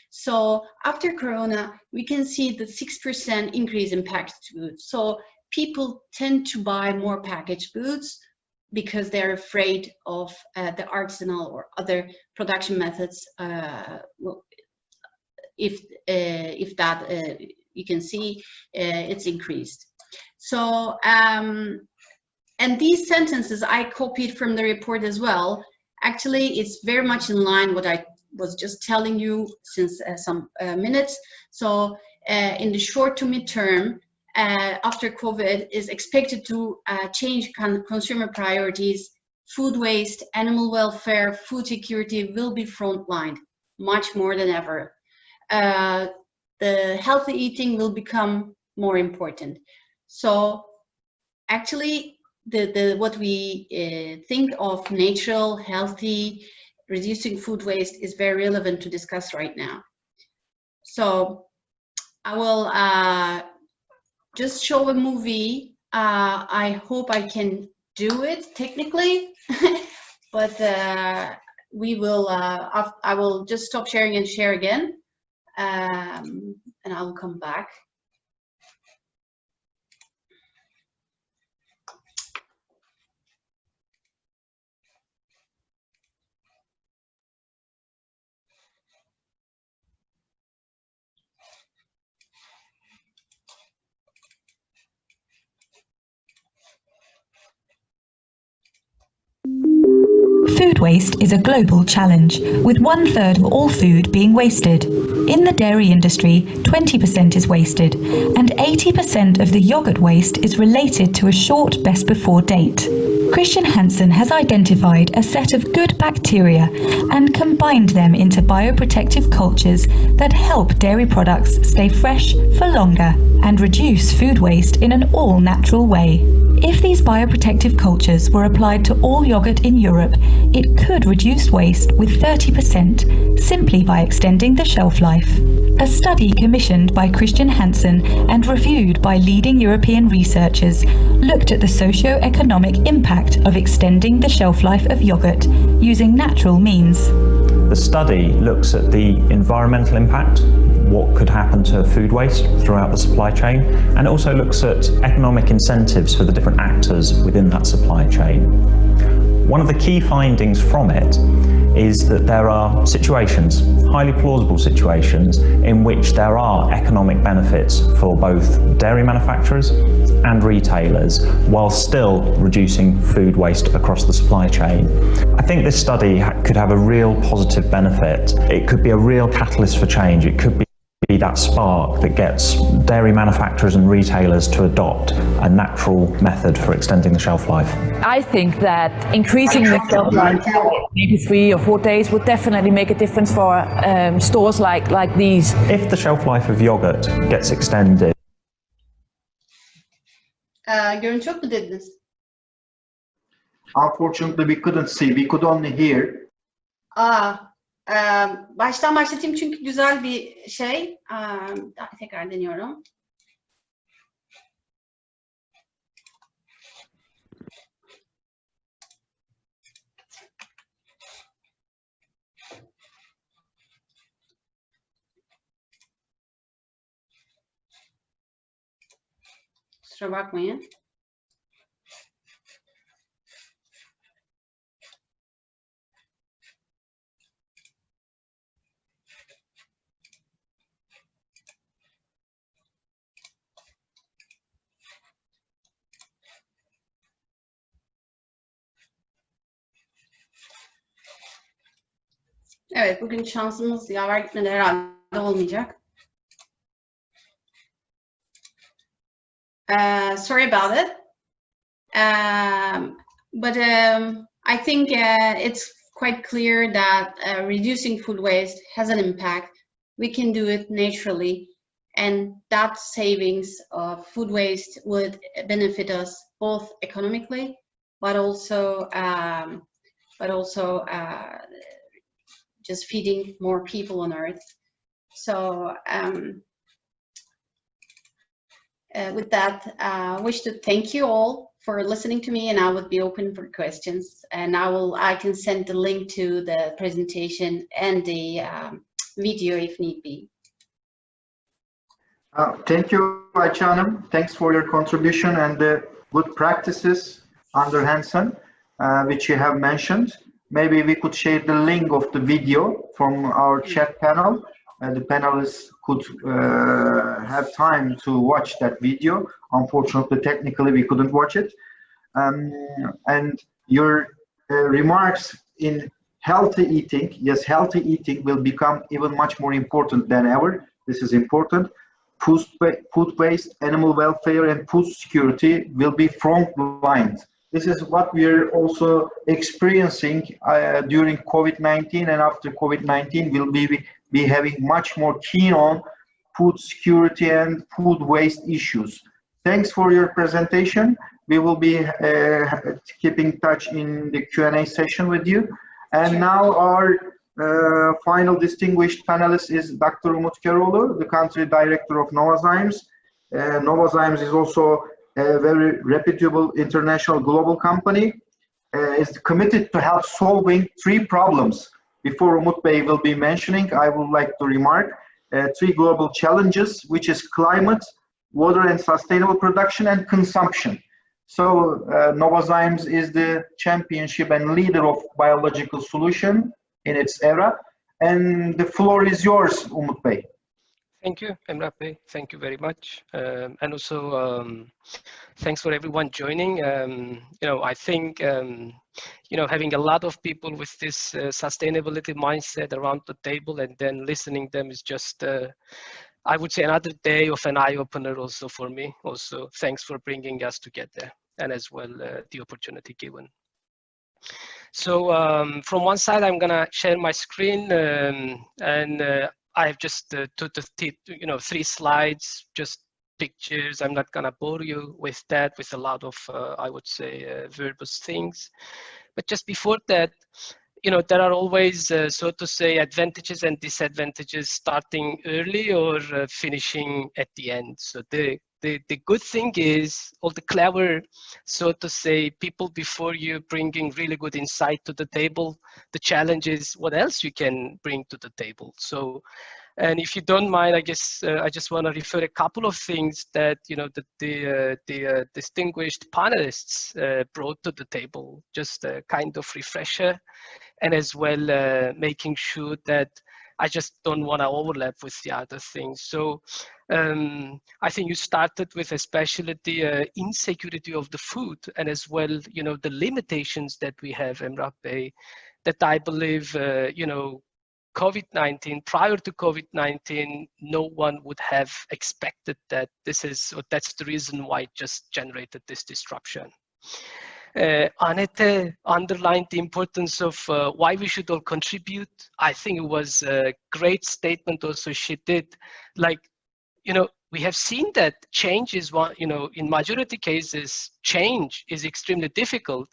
So after Corona, we can see the 6% increase in packaged goods. So people tend to buy more packaged goods because they're afraid of the artisanal or other production methods. If that you can see it's increased. So and these sentences I copied from the report as well. Actually, it's very much in line what I was just telling you since some minutes. So in the short to mid-term, after COVID, is expected to change consumer priorities. Food waste, animal welfare, food security will be frontlined much more than ever. The healthy eating will become more important. So actually, what we think of natural, healthy, reducing food waste is very relevant to discuss right now. So I will just show a movie. I hope I can do it technically, but we will. I will just stop sharing and share again, and I will come back. Food waste is a global challenge, with 1/3 of all food being wasted. In the dairy industry, 20% is wasted, and 80% of the yogurt waste is related to a short best before date. Christian Hansen has identified a set of good bacteria and combined them into bioprotective cultures that help dairy products stay fresh for longer and reduce food waste in an all-natural way. If these bioprotective cultures were applied to all yogurt in Europe, it could reduce waste with 30% simply by extending the shelf life. A study commissioned by Christian Hansen and reviewed by leading European researchers looked at the socio-economic impact of extending the shelf life of yogurt using natural means. The study looks at the environmental impact, what could happen to food waste throughout the supply chain, and also looks at economic incentives for the different actors within that supply chain. One of the key findings from it is that there are situations, highly plausible situations, in which there are economic benefits for both dairy manufacturers and retailers, while still reducing food waste across the supply chain. I think this study could have a real positive benefit. It could be a real catalyst for change. It could be that spark that gets dairy manufacturers and retailers to adopt a natural method for extending the shelf life. I think that increasing the shelf life maybe 3 or 4 days would definitely make a difference for stores like these. If the shelf life of yogurt gets extended. Görüntü yok mu dediniz? Unfortunately, we couldn't see. We could only hear. Baştan başlatayım çünkü güzel bir şey. Tekrar deniyorum. Kusura bakmayın. Evet, bugün şansımız yaver gitmedi herhalde olmayacak. Sorry about it. But I think it's quite clear that reducing food waste has an impact. We can do it naturally, and that savings of food waste would benefit us both economically, but also just feeding more people on Earth. So with that, I wish to thank you all for listening to me, and I would be open for questions. And I can send the link to the presentation and the video if need be. Thank you, Ayça. Thanks for your contribution and the good practices under Hansen, which you have mentioned. Maybe we could share the link of the video from our chat panel. The panelists could have time to watch that video. Unfortunately, technically, we couldn't watch it. And your remarks in healthy eating, yes, healthy eating will become even much more important than ever. This is important. Food waste, animal welfare, and food security will be front lines. This is what we are also experiencing during COVID-19, and after COVID-19, we'll be having much more keen on food security and food waste issues. Thanks for your presentation. We will be keeping touch in the Q&A session with you. And now our final distinguished panelist is Dr. Umut Köroğlu, the country director of Novozymes. Novozymes is also a very reputable international global company. Is committed to help solving 3 problems. Before Umut Bey will be mentioning, I would like to remark 3 global challenges, which is climate, water and sustainable production, and consumption. So Novozymes is the championship and leader of biological solution in its era. And the floor is yours, Umut Bey. Thank you, Emrah Bey. Thank you very much. And also, thanks for everyone joining. I think, having a lot of people with this sustainability mindset around the table and then listening them is just, I would say, another day of an eye-opener also for me. Also, thanks for bringing us together and as well the opportunity given. So from one side, I'm gonna share my screen and I've just took the 3 slides, just pictures. I'm not gonna bore you with that, with a lot of, I would say, verbose things. But just before that, there are always, so to say, advantages and disadvantages starting early or finishing at the end. So the good thing is all the clever, so to say, people before you bringing really good insight to the table. The challenge is what else you can bring to the table. So, and if you don't mind, I guess I just want to refer a couple of things that the distinguished panelists brought to the table, just a kind of refresher, and as well making sure that I just don't want to overlap with the other things. So I think you started with especially the insecurity of the food and as well, the limitations that we have, Emrah Bey, that I believe, COVID-19, prior to COVID-19, no one would have expected that that's the reason why it just generated this disruption. Anette underlined the importance of why we should all contribute. I think it was a great statement also she did. Like, we have seen that change is one, in majority cases, change is extremely difficult,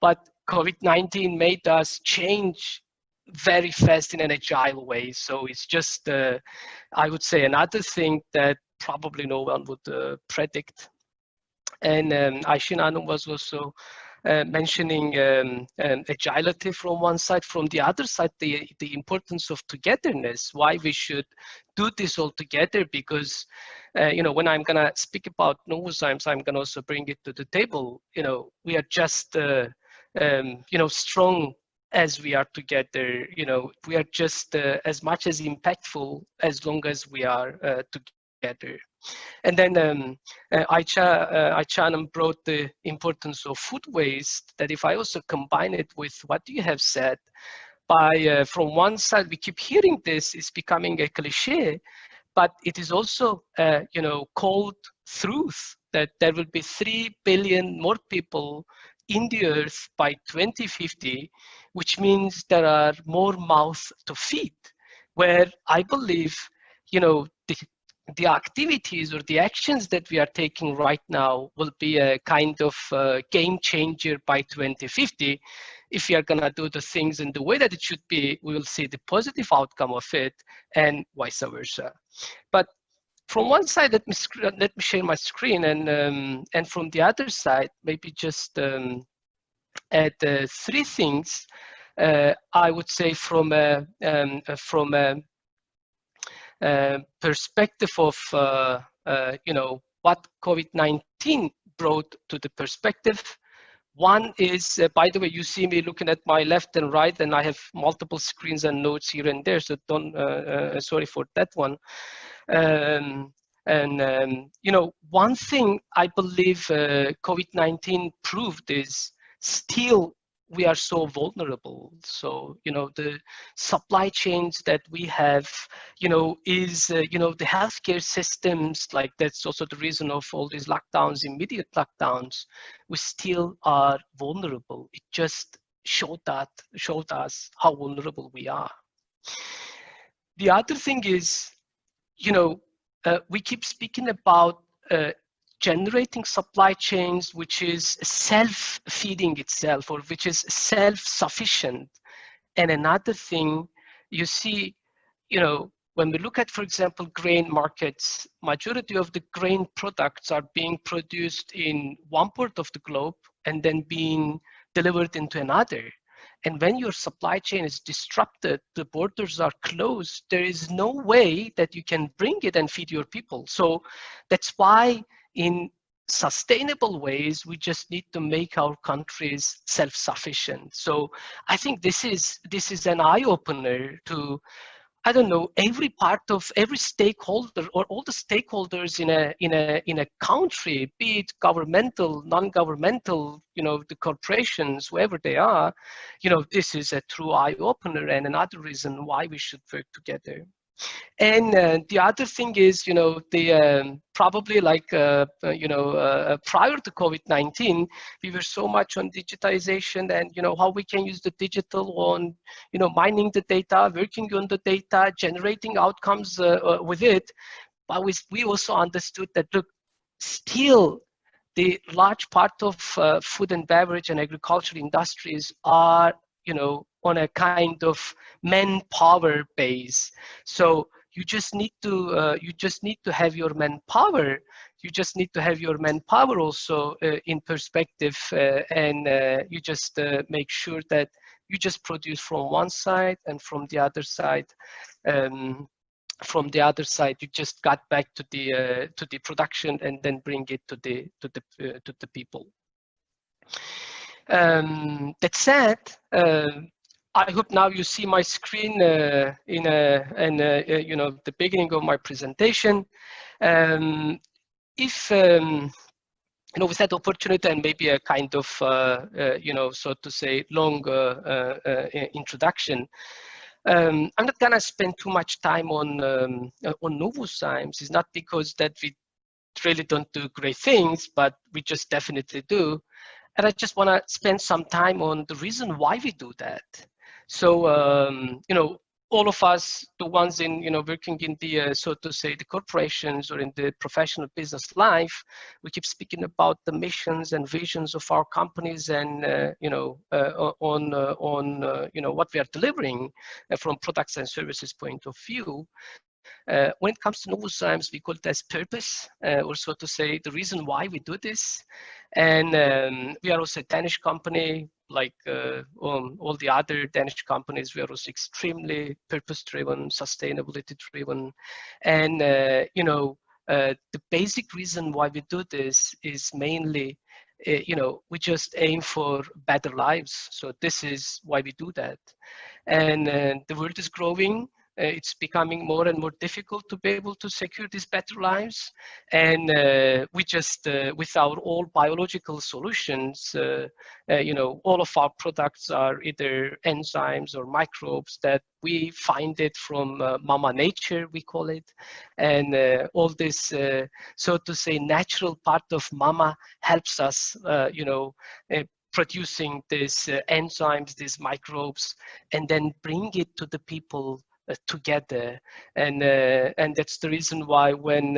but COVID-19 made us change very fast in an agile way. So it's just, I would say, another thing that probably no one would predict. And Ayşin was also mentioning agility from one side. From the other side, the importance of togetherness, why we should do this all together, because you know, when I'm gonna speak about Novozymes, I'm gonna also bring it to the table. You know, we are just you know, strong as we are together. You know, we are just as much as impactful as long as we are together. And then Ayça brought the importance of food waste, that if I also combine it with what you have said, by from one side, we keep hearing this, it's becoming a cliche, but it is also, you know, cold truth that there will be 3 billion more people in the earth by 2050, which means there are more mouths to feed, where I believe, you know, the activities or the actions that we are taking right now will be a kind of game changer by 2050. If we are gonna do the things in the way that it should be, we will see the positive outcome of it, and vice versa. But from one side, let me share my screen, and from the other side, maybe just add 3 things. I would say from a perspective of you know, what COVID-19 brought to the perspective. One is, by the way, you see me looking at my left and right, and I have multiple screens and notes here and there, so don't, sorry for that one. You know, one thing I believe COVID-19 proved is still we are so vulnerable. So, you know, the supply chains that we have, you know, is, you know, the healthcare systems, like that's also the reason of all these lockdowns, immediate lockdowns, we still are vulnerable. It just showed us how vulnerable we are. The other thing is, you know, we keep speaking about generating supply chains which is self-feeding itself, or which is self-sufficient. And another thing, you see, you know, when we look at, for example, grain markets, majority of the grain products are being produced in one part of the globe and then being delivered into another. And when your supply chain is disrupted, the borders are closed, there is no way that you can bring it and feed your people. So that's why in sustainable ways, we just need to make our countries self-sufficient. So I think this is an eye-opener to, I don't know, every part of every stakeholder, or all the stakeholders in a country, be it governmental, non-governmental, you know, the corporations, whoever they are, you know, this is a true eye-opener and another reason why we should work together. And the other thing is, you know, the probably like, you know, prior to COVID-19, we were so much on digitization and, you know, how we can use the digital on, you know, mining the data, working on the data, generating outcomes with it. But we also understood that, look, still the large part of food and beverage and agricultural industries are, you know, on a kind of manpower base. So you just need to have your manpower. You just need to have your manpower also in perspective, and you just make sure that you just produce from one side, and from the other side, you just got back to the production and then bring it to the people. That said, I hope now you see my screen you know, the beginning of my presentation. If you know, with that opportunity and maybe a kind of you know, so to say, long introduction, I'm not gonna spend too much time on Novozymes. It's not because that we really don't do great things, but we just definitely do. And I just want to spend some time on the reason why we do that. So, you know, all of us, the ones in, working in the, so to say, the corporations or in the professional business life, we keep speaking about the missions and visions of our companies and, what we are delivering from products and services point of view. When it comes to Novozymes, we call it as purpose, or so to say, the reason why we do this. And we are also a Danish company, like all the other Danish companies. We are also extremely purpose-driven, sustainability-driven. And, the basic reason why we do this is mainly, we just aim for better lives. So this is why we do that. And the world is growing. It's becoming more and more difficult to be able to secure these better lives. And we just, with our all biological solutions, all of our products are either enzymes or microbes that we find it from Mama Nature, we call it. And all this, so to say, natural part of Mama helps us, producing these enzymes, these microbes, and then bring it to the people together. And that's the reason why when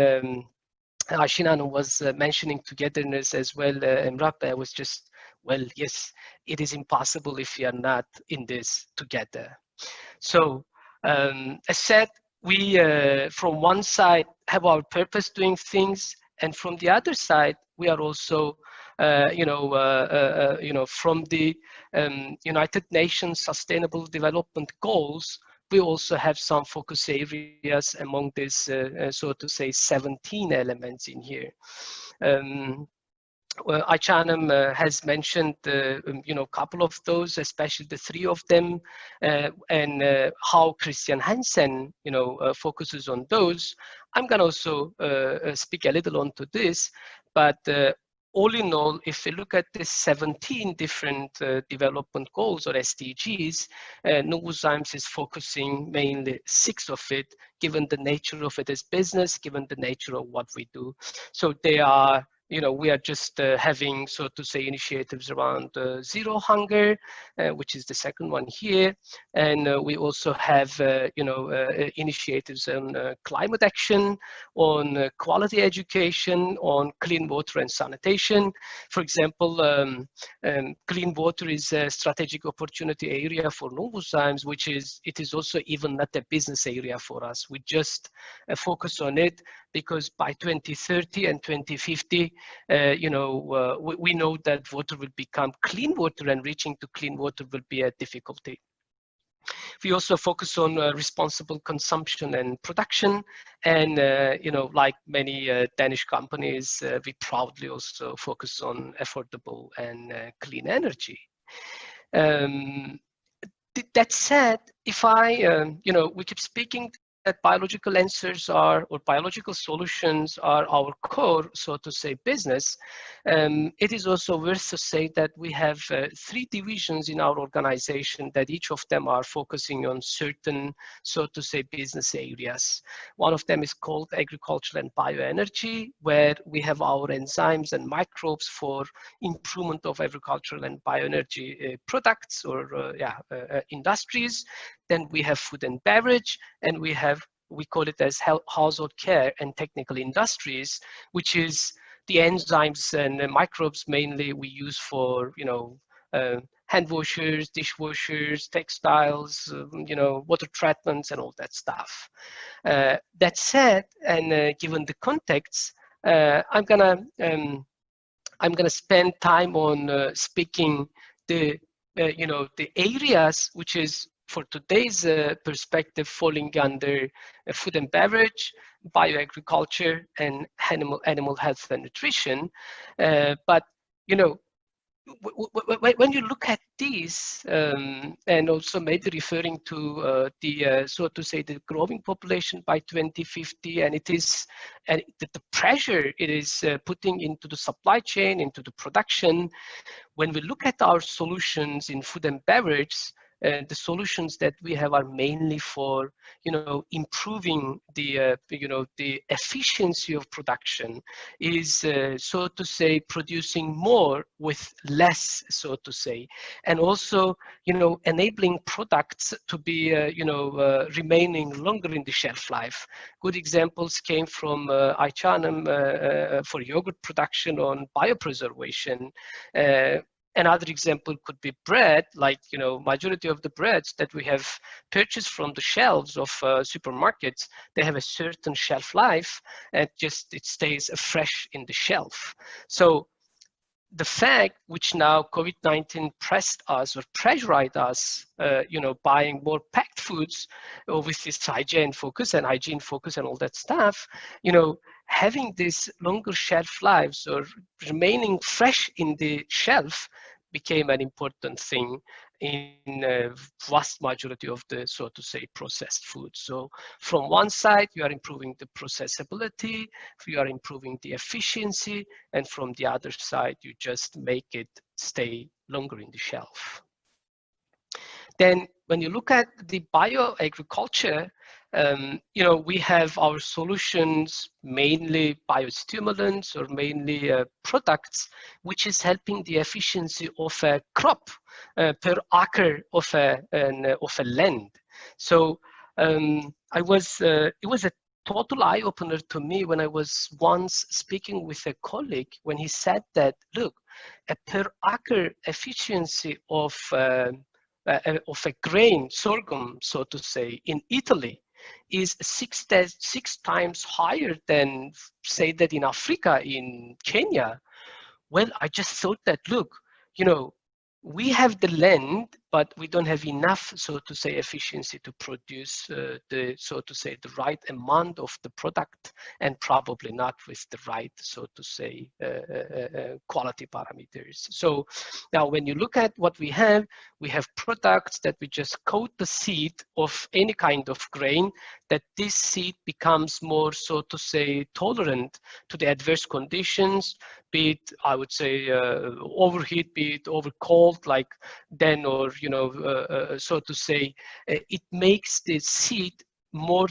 Ayşin was mentioning togetherness as well, Emrah, I was just, well, yes, it is impossible if we are not in this together. So as said, we from one side have our purpose doing things, and from the other side we are also from the United Nations Sustainable Development Goals. We also have some focus areas among these, so to say, 17 elements in here. Ayça has mentioned, a couple of those, especially the 3 of them, and how Christian Hansen, focuses on those. I'm going to also speak a little onto this, but all in all, if we look at the 17 different development goals or SDGs, Novozymes is focusing mainly 6 of it, given the nature of it as business, given the nature of what we do. So they are, we are just having, so to say, initiatives around zero hunger, which is the second one here. And we also have, initiatives on climate action, on quality education, on clean water and sanitation. For example, clean water is a strategic opportunity area for Novozymes, it is also even not a business area for us. We just focus on it because by 2030 and 2050, we know that water will become clean water, and reaching to clean water will be a difficulty. We also focus on responsible consumption and production, and like many Danish companies, we proudly also focus on affordable and clean energy. That said, if we keep speaking that biological answers or biological solutions are our core, so to say, business, it is also worth to say that we have 3 divisions in our organization that each of them are focusing on certain, so to say, business areas. One of them is called agriculture and bioenergy, where we have our enzymes and microbes for improvement of agricultural and bioenergy products or industries. Then we have food and beverage, and we call it as household care and technical industries, which is the enzymes and the microbes mainly we use for, hand washers, dishwashers, textiles, water treatments and all that stuff. That said, and given the context, I'm gonna spend time on speaking the areas which is for today's perspective falling under food and beverage, bioagriculture, and animal health and nutrition. But when you look at these, and also maybe referring to so to say, the growing population by 2050, and the pressure it is putting into the supply chain, into the production, when we look at our solutions in food and beverage, the solutions that we have are mainly for, improving the, the efficiency of production, is so to say producing more with less, so to say, and also, enabling products to be, remaining longer in the shelf life. Good examples came from Ayça for yogurt production on biopreservation. Another example could be bread, like, majority of the breads that we have purchased from the shelves of supermarkets, they have a certain shelf life, and it stays fresh in the shelf. So the fact which now COVID-19 pressed us or pressurized us, buying more packed foods with this hygiene focus and all that stuff, having this longer shelf lives or remaining fresh in the shelf became an important thing in a vast majority of the, so to say, processed foods. So from one side, you are improving the processability, you are improving the efficiency, and from the other side, you just make it stay longer in the shelf. Then when you look at the bioagriculture, we have our solutions, mainly biostimulants or mainly products, which is helping the efficiency of a crop per acre of a land. So it was a total eye-opener to me when I was once speaking with a colleague when he said that, look, a per acre efficiency of a grain, sorghum, so to say, in Italy is six times higher than, say, that in Africa, in Kenya. Well, I just thought that, look, we have the land, but we don't have enough, so to say, efficiency to produce the right amount of the product, and probably not with the right, so to say, quality parameters. So now when you look at what we have products that we just coat the seed of any kind of grain, that this seed becomes more, so to say, tolerant to the adverse conditions, be it, I would say, overheat, be it over cold, like then, or, so to say, it makes the seed more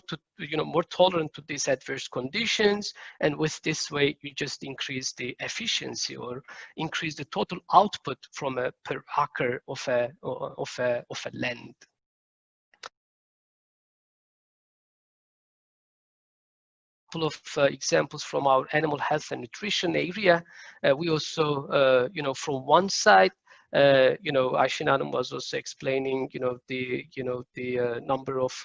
tolerant to these adverse conditions, and with this way you just increase the efficiency or increase the total output from a per acre of a land. Couple of examples from our animal health and nutrition area. We also, from one side, Ayşin was also explaining, the number of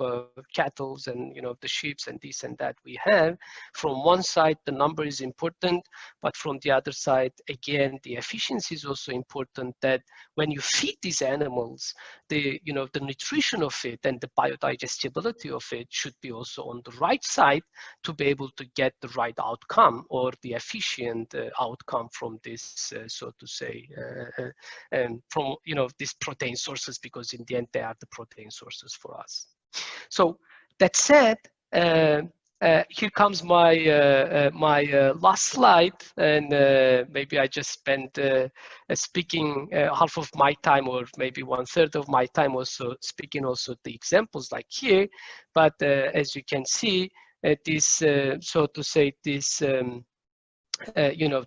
cattle and, the sheep and this and that we have. From one side, the number is important, but from the other side, again, the efficiency is also important, that when you feed these animals, the nutrition of it and the biodigestibility of it should be also on the right side to be able to get the right outcome or the efficient outcome from this, so to say, from these protein sources, because in the end they are the protein sources for us. So that said, here comes my last slide, and maybe I just spent speaking half of my time, or maybe 1/3 of my time, also speaking also the examples like here. But as you can see, this, so to say, this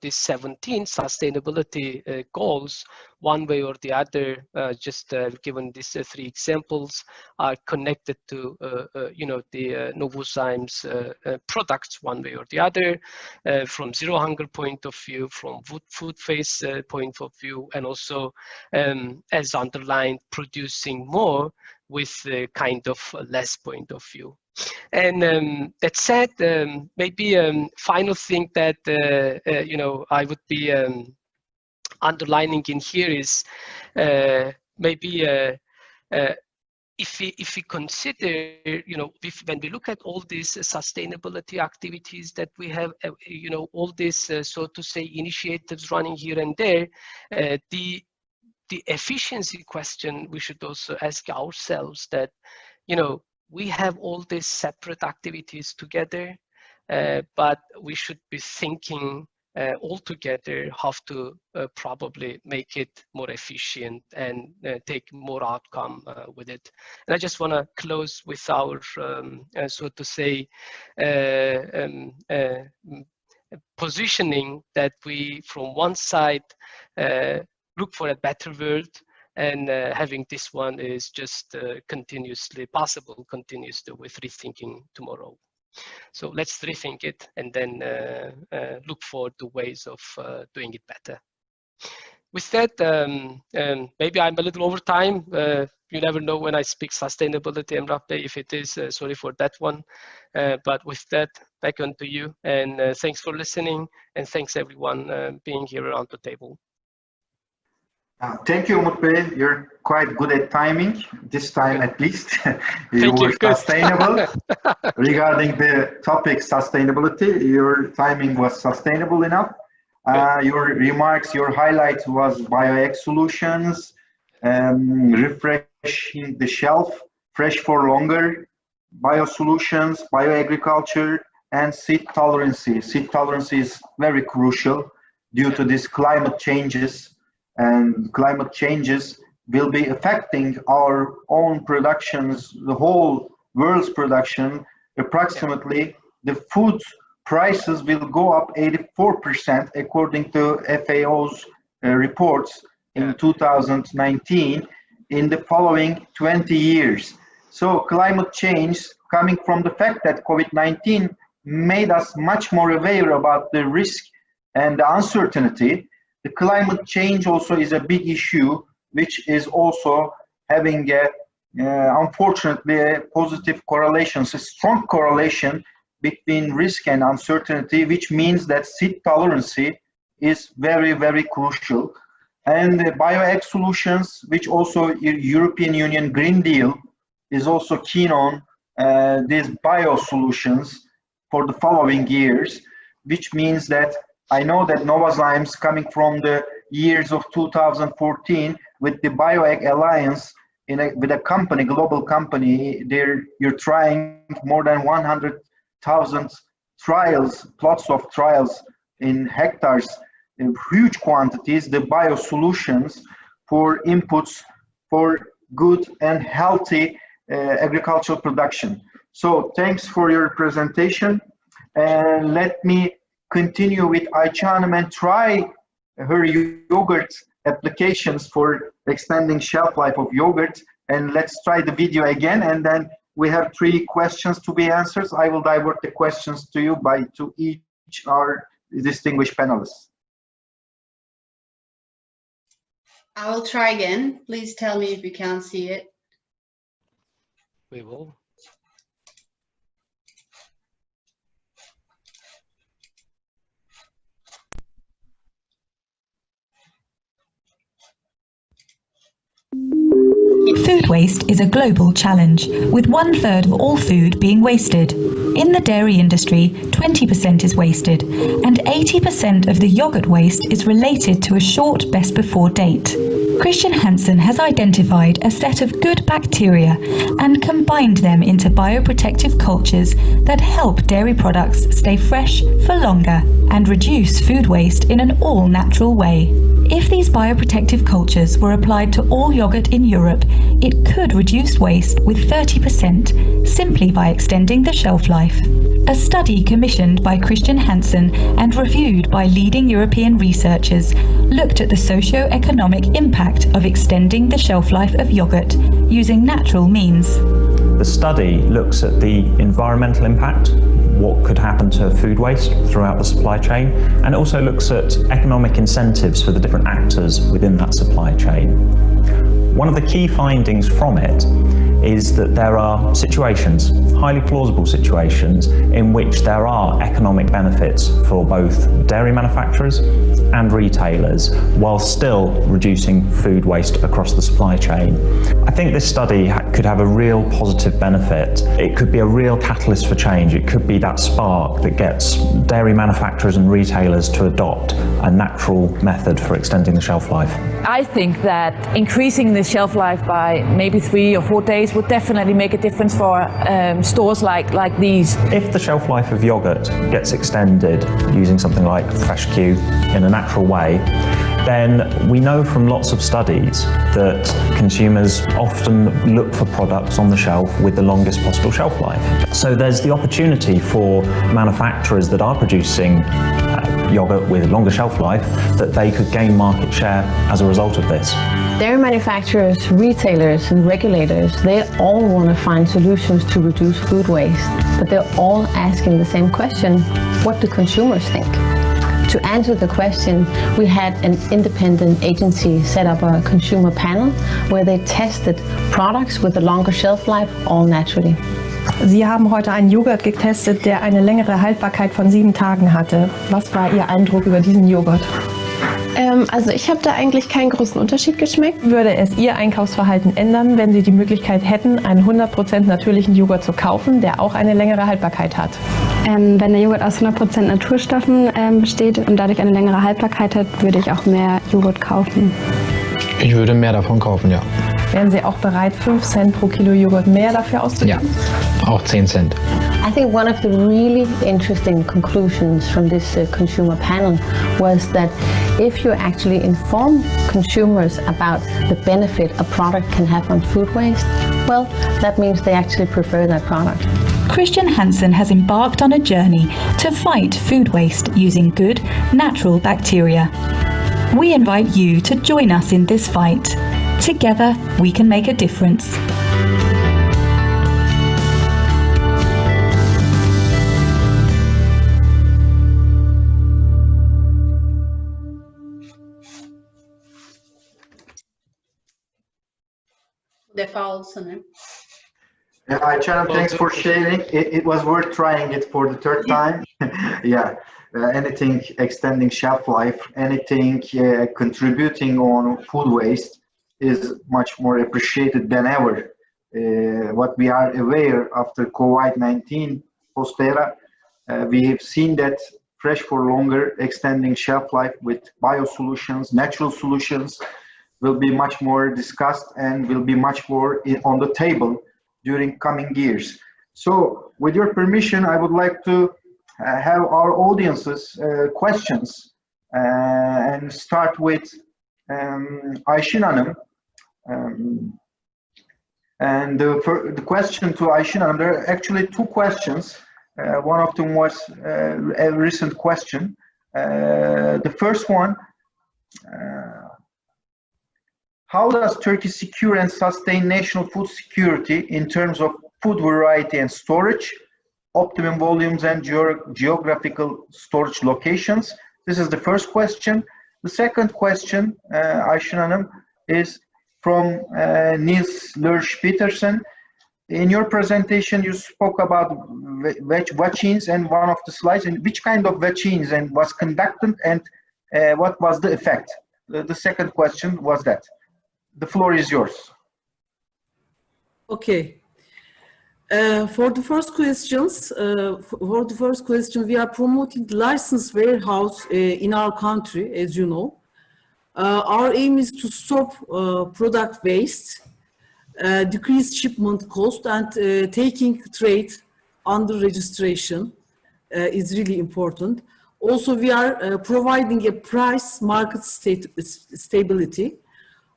these 17 sustainability goals, one way or the other, just given these 3 examples, are connected to the Novozymes products one way or the other, from zero hunger point of view, from food waste point of view, and also as underlined, producing more with kind of less point of view. And that said, maybe final thing that I would be underlining in here is maybe if we consider, when we look at all these sustainability activities that we have, all these, so to say, initiatives running here and there, the efficiency question we should also ask ourselves, that, we have all these separate activities together, but we should be thinking all together have to probably make it more efficient and take more outcome with it. And I just want to close with our, so to say, positioning that we, from one side, look for a better world, and having this one is just continuously possible, continuously with rethinking tomorrow. So let's rethink it and then look for the ways of doing it better. With that, maybe I'm a little over time. You never know when I speak sustainability, Emrah, if it is, sorry for that one. But with that, back on to you. And thanks for listening. And thanks everyone being here around the table. Thank you, Umut Bey. You're quite good at timing, this time at least. You were sustainable. Regarding the topic sustainability, your timing was sustainable enough. Your remarks, your highlight was BioX solutions, refreshing the shelf, fresh for longer, biosolutions, bioagriculture, and seed tolerance. Seed tolerance is very crucial due to these climate changes. And climate changes will be affecting our own productions, the whole world's production. Approximately, the food prices will go up 84% according to FAO's reports in 2019 in the following 20 years. So climate change, coming from the fact that COVID-19 made us much more aware about the risk and the uncertainty. The climate change also is a big issue, which is also having unfortunately a positive correlation, a strong correlation between risk and uncertainty, which means that seed tolerance is very, very crucial. And the BioX solutions, which also European Union Green Deal is also keen on these bio solutions for the following years, which means that I know that Novozymes, coming from the years of 2014 with the BioEg Alliance, with a company, global company, you're trying more than 100,000 trials, plots of trials in hectares, in huge quantities, the biosolutions for inputs for good and healthy agricultural production. So thanks for your presentation, and let me continue with Ayça and try her yogurt applications for extending shelf life of yogurt. And let's try the video again, and then we have 3 questions to be answered. I will divert the questions to you to each our distinguished panelists. I will try again. Please tell me if you can't see it. We will. Food waste is a global challenge, with 1/3 of all food being wasted. In the dairy industry, 20% is wasted, and 80% of the yogurt waste is related to a short best before date. Christian Hansen has identified a set of good bacteria and combined them into bioprotective cultures that help dairy products stay fresh for longer and reduce food waste in an all-natural way. If these bioprotective cultures were applied to all yogurt in Europe, it could reduce waste with 30% simply by extending the shelf life. A study commissioned by Christian Hansen and reviewed by leading European researchers looked at the socio-economic impact of extending the shelf life of yogurt using natural means. The study looks at the environmental impact, what could happen to food waste throughout the supply chain, and it also looks at economic incentives for the different actors within that supply chain. One of the key findings from it is that there are situations, highly plausible situations, in which there are economic benefits for both dairy manufacturers and retailers, while still reducing food waste across the supply chain. I think this study could have a real positive benefit. It could be a real catalyst for change. It could be that spark that gets dairy manufacturers and retailers to adopt a natural method for extending the shelf life. I think that increasing the shelf life by maybe 3 or 4 days days would definitely make a difference for stores like these. If the shelf life of yogurt gets extended using something like FreshQ in a natural way, then we know from lots of studies that consumers often look for products on the shelf with the longest possible shelf life. So there's the opportunity for manufacturers that are producing yogurt with longer shelf life that they could gain market share as a result of this. Dairy manufacturers, retailers and regulators, they all want to find solutions to reduce food waste, but they're all asking the same question: what do consumers think? To answer the question, we had an independent agency set up a consumer panel where they tested products with a longer shelf life, all naturally. Sie haben heute einen Joghurt getestet, der eine längere Haltbarkeit von 7 Tagen hatte. Was war Ihr Eindruck über diesen Joghurt? Also ich habe da eigentlich keinen großen Unterschied geschmeckt. Würde es Ihr Einkaufsverhalten ändern, wenn Sie die Möglichkeit hätten, einen 100% natürlichen Joghurt zu kaufen, der auch eine längere Haltbarkeit hat? Wenn der Joghurt aus 100% Naturstoffen besteht und dadurch eine längere Haltbarkeit hat, würde ich auch mehr Joghurt kaufen. Ich würde mehr davon kaufen, ja. Wären Sie auch bereit, 5 Cent pro Kilo Joghurt mehr dafür auszugeben? Ja, auch 10 Cent. I think one of the really interesting conclusions from this consumer panel was that if you actually inform consumers about the benefit a product can have on food waste, well, that means they actually prefer that product. Christian Hansen has embarked on a journey to fight food waste using good, natural bacteria. We invite you to join us in this fight. Together, we can make a difference. Ayça, thanks for sharing. It was worth trying it for the third time. Yeah, anything extending shelf life, anything contributing on food waste is much more appreciated than ever. What we are aware after COVID-19 post-era, we have seen that fresh for longer, extending shelf life with bio-solutions, natural solutions will be much more discussed and will be much more on the table during coming years. So with your permission, I would like to have our audience's questions and start with Ayşin Hanım. And the question to Ayşin Hanım, there are actually 2 questions. One of them was a recent question. The first one, how does Turkey secure and sustain national food security in terms of food variety and storage, optimum volumes and geographical storage locations? This is the first question. The second question, Ayşin Hanım, is from Niels Lurch Peterson. In your presentation, you spoke about vaccines and one of the slides, and which kind of vaccines and was conducted and what was the effect? The second question was that. The floor is yours. Okay. For the first question, we are promoting licensed warehouse in our country, as you know. Our aim is to stop product waste, decrease shipment cost, and taking trade under registration is really important. Also, we are providing a price market stability.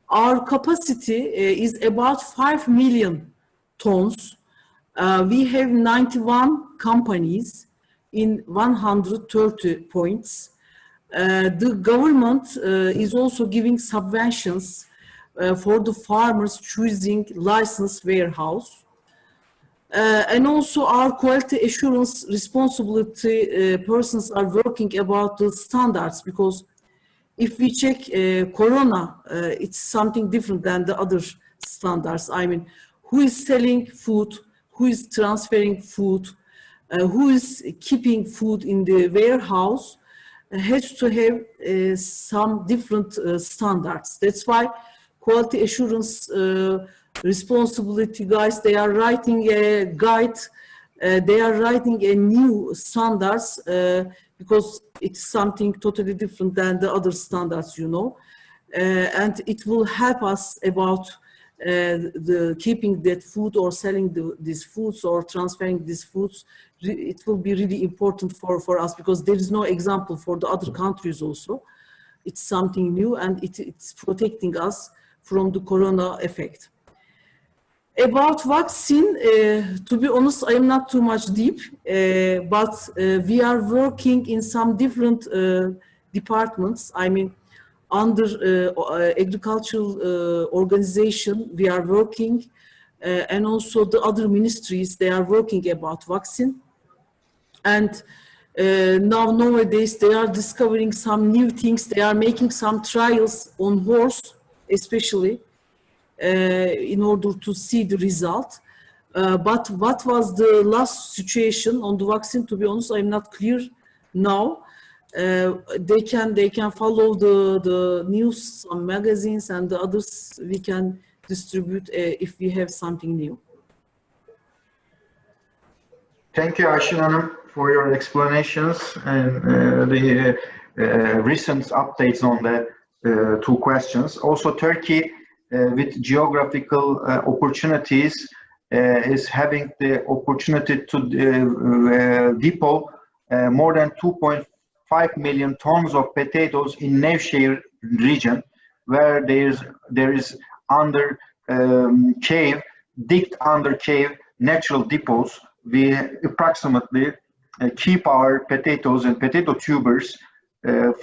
Our capacity is about 5 million tons. We have 91 companies in 130 points. The government is also giving subventions for the farmers choosing licensed warehouse. And also our quality assurance responsibility persons are working about the standards, because if we check Corona, it's something different than the other standards. I mean, who is selling food, who is transferring food, who is keeping food in the warehouse, has to have some different standards. That's why quality assurance responsibility guys, they are writing a guide, they are writing a new standards because it's something totally different than the other standards, you know. And it will help us about the keeping that food or selling these foods or transferring these foods, it will be really important for us, because there is no example for the other countries also. It's something new, and it's protecting us from the corona effect. About vaccine, to be honest, I am not too much deep, but we are working in some different departments. I mean, under agricultural organization, we are working, and also the other ministries, they are working about vaccine. And nowadays, they are discovering some new things. They are making some trials on horse, especially, in order to see the result. But what was the last situation on the vaccine, to be honest, I'm not clear now. They can follow the news on magazines, and the others we can distribute if we have something new. Thank you, Ayşin Hanım, for your explanations and the recent updates on the two questions. Also, Turkey, with geographical opportunities, is having the opportunity to depot more than 2.5 million tons of potatoes in Nevşehir region, where there is under cave, digged under cave natural depots. We approximately keep our potatoes and potato tubers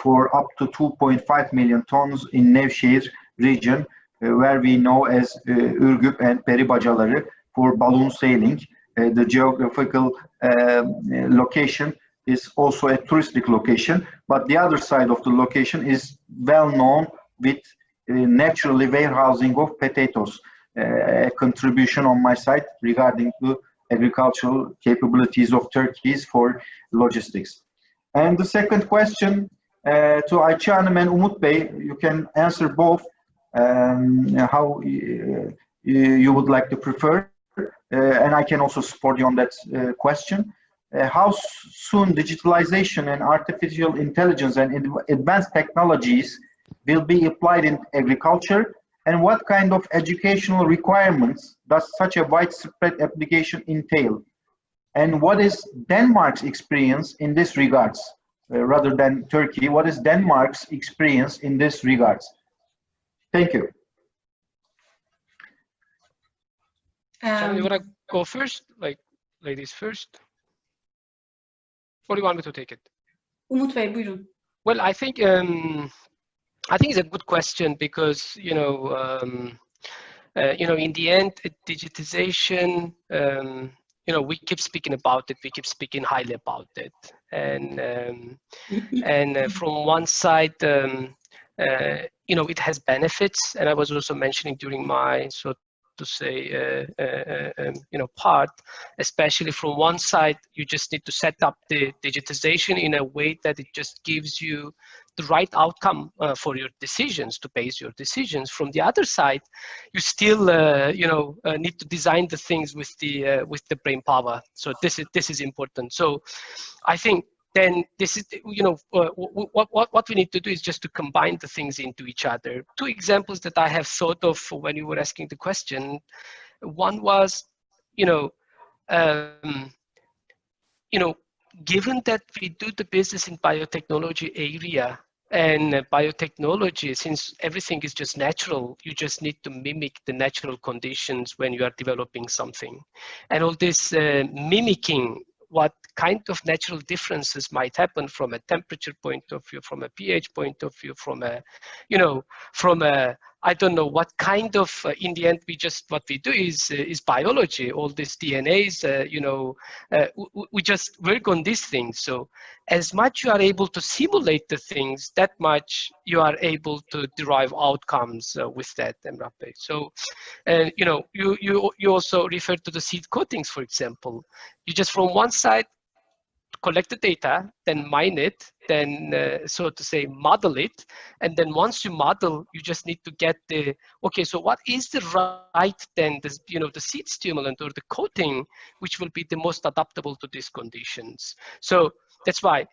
for up to 2.5 million tons in Nevşehir region, where we know as Ürgüp and Peribacaları for balloon sailing. The geographical location is also a touristic location, but the other side of the location is well known with naturally warehousing of potatoes. A contribution on my side regarding to agricultural capabilities of Turkey for logistics. And the second question to Ayça Hanım and Umut Bey, you can answer both. How you would like to prefer, and I can also support you on that question. How soon digitalization and artificial intelligence and advanced technologies will be applied in agriculture, and what kind of educational requirements does such a widespread application entail? And what is Denmark's experience in this regards, rather than Turkey? What is Denmark's experience in this regards? Thank you. You want to go first, like ladies first? Or do you want me to take it? Umut Bey, buyurun. Well, I think it's a good question, because in the end, digitization. We keep speaking about it. We keep speaking highly about it, and from one side, it has benefits, and I was also mentioning during my part, especially from one side, you just need to set up the digitization in a way that it just gives you the right outcome for your decisions, to base your decisions. From the other side, you still need to design the things with the brain power. So this is important. So I think then this is what we need to do is just to combine the things into each other. Two examples that I have thought of when you were asking the question. One was, given that we do the business in biotechnology area, and biotechnology, since everything is just natural, you just need to mimic the natural conditions when you are developing something. And all this mimicking what kind of natural differences might happen from a temperature point of view, from a pH point of view, from a, I don't know what kind of, in the end, what we do is biology. All these DNAs, we just work on these things. So as much you are able to simulate the things, that much you are able to derive outcomes with that, Emrah. So, you also referred to the seed coatings, for example. You just from one side collect the data, then mine it, then so to say model it, and then once you model, you just need to get so what is the right then the seed stimulant or the coating which will be the most adaptable to these conditions. So that's why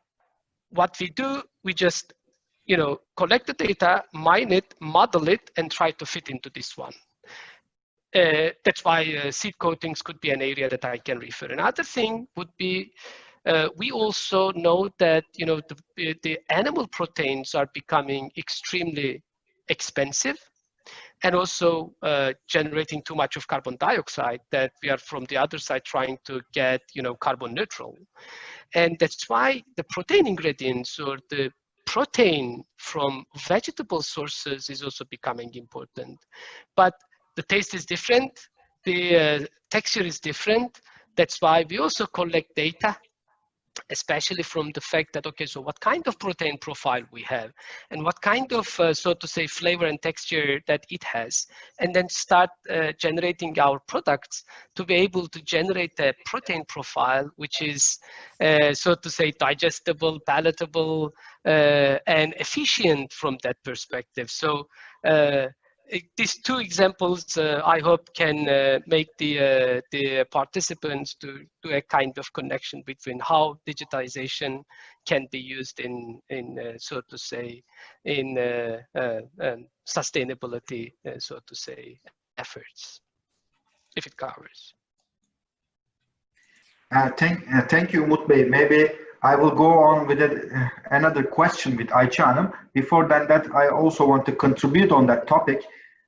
what we do, we just collect the data, mine it, model it, and try to fit into this one. that's why seed coatings could be an area that I can refer. Another thing would be, we also know that the animal proteins are becoming extremely expensive, and also generating too much of carbon dioxide, that we are from the other side trying to get carbon neutral. And that's why the protein ingredients or the protein from vegetable sources is also becoming important. But the taste is different, the texture is different. That's why we also collect data, especially from the fact that, okay, so what kind of protein profile we have and what kind of, so to say, flavor and texture that it has, and then start generating our products to be able to generate a protein profile which is, so to say, digestible, palatable, and efficient from that perspective. So these two examples, I hope, can make the participants to do a kind of connection between how digitalization can be used in so to say, in sustainability, so to say, efforts, if it covers. Thank you, Umut Bey. Maybe I will go on with another question with Ayça Hanım. Before that, I also want to contribute on that topic.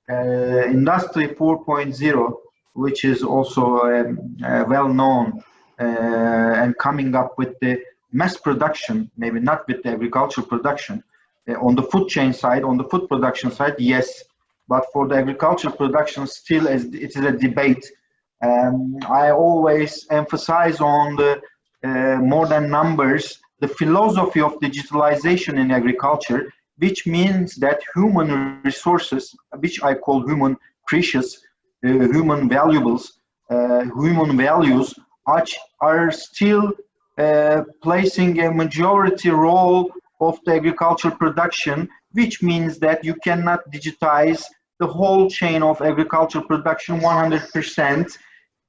Industry 4.0, which is also well known and coming up with the mass production, maybe not with the agricultural production. On the food chain side, on the food production side, yes, but for the agricultural production, still it is a debate. I always emphasize on the more than numbers, the philosophy of digitalization in agriculture, which means that human resources, which I call human precious, human valuables, human values, are still placing a majority role of the agricultural production, which means that you cannot digitize the whole chain of agricultural production 100%,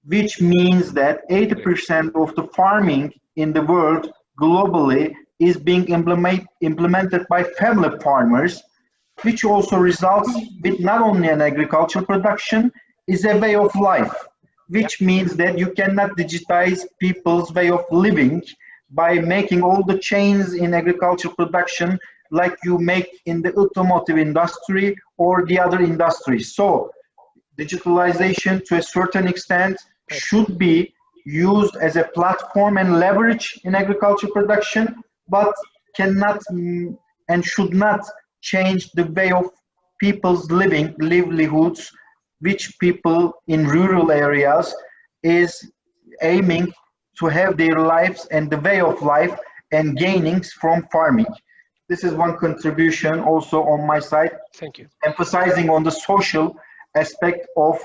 which means that 80% of the farming in the world globally is being implemented by family farmers, which also results with not only an agricultural production, is a way of life, which means that you cannot digitize people's way of living by making all the chains in agricultural production like you make in the automotive industry or the other industries. So digitalization to a certain extent should be used as a platform and leverage in agricultural production, but cannot and should not change the way of people's livelihoods, which people in rural areas is aiming to have their lives and the way of life and gainings from farming. This is one contribution also on my side. Thank you. Emphasizing on the social aspect of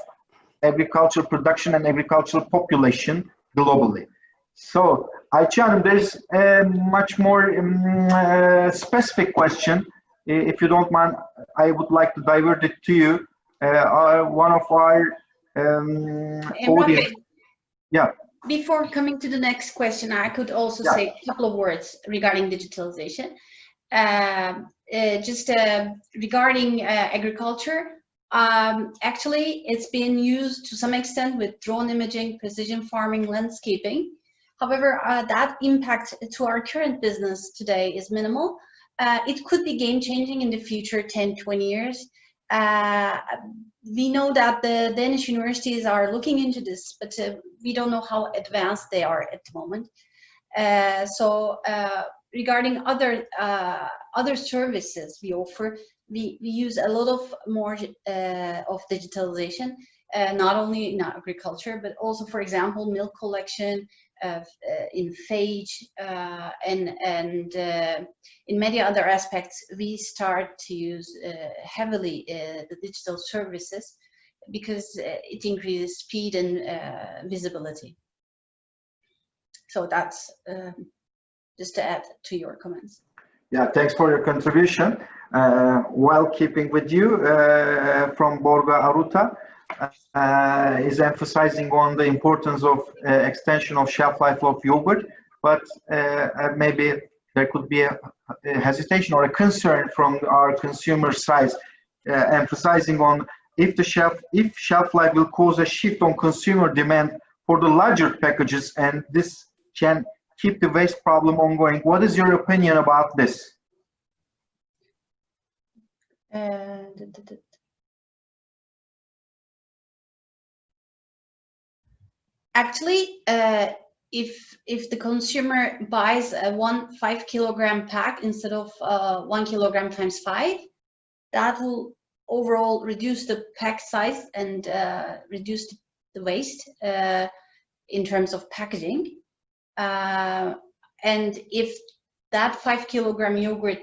agricultural production and agricultural population globally. So, Ayça, there's a much more specific question. If you don't mind, I would like to divert it to you. One of our audience. Yeah. Before coming to the next question, I could also say a couple of words regarding digitalization. Just regarding agriculture, actually, it's been used to some extent with drone imaging, precision farming, landscaping. However, that impact to our current business today is minimal. It could be game-changing in the future, 10, 20 years. We know that the Danish universities are looking into this, but we don't know how advanced they are at the moment. Regarding other services we offer, we use a lot of more of digitalization, not only in agriculture, but also, for example, milk collection, in phage, and in many other aspects. We start to use heavily the digital services because it increases speed and visibility. So that's just to add to your comments. Yeah, thanks for your contribution. While keeping with you, from Borga Aruta, is emphasizing on the importance of extension of shelf life of yogurt, but maybe there could be a hesitation or a concern from our consumer side, emphasizing on if shelf life will cause a shift on consumer demand for the larger packages, and this can keep the waste problem ongoing. What is your opinion about this? Actually, if the consumer buys a 5 kilogram pack instead of 1 kilogram times 5, that will overall reduce the pack size and reduce the waste in terms of packaging. And if that 5 kilogram yogurt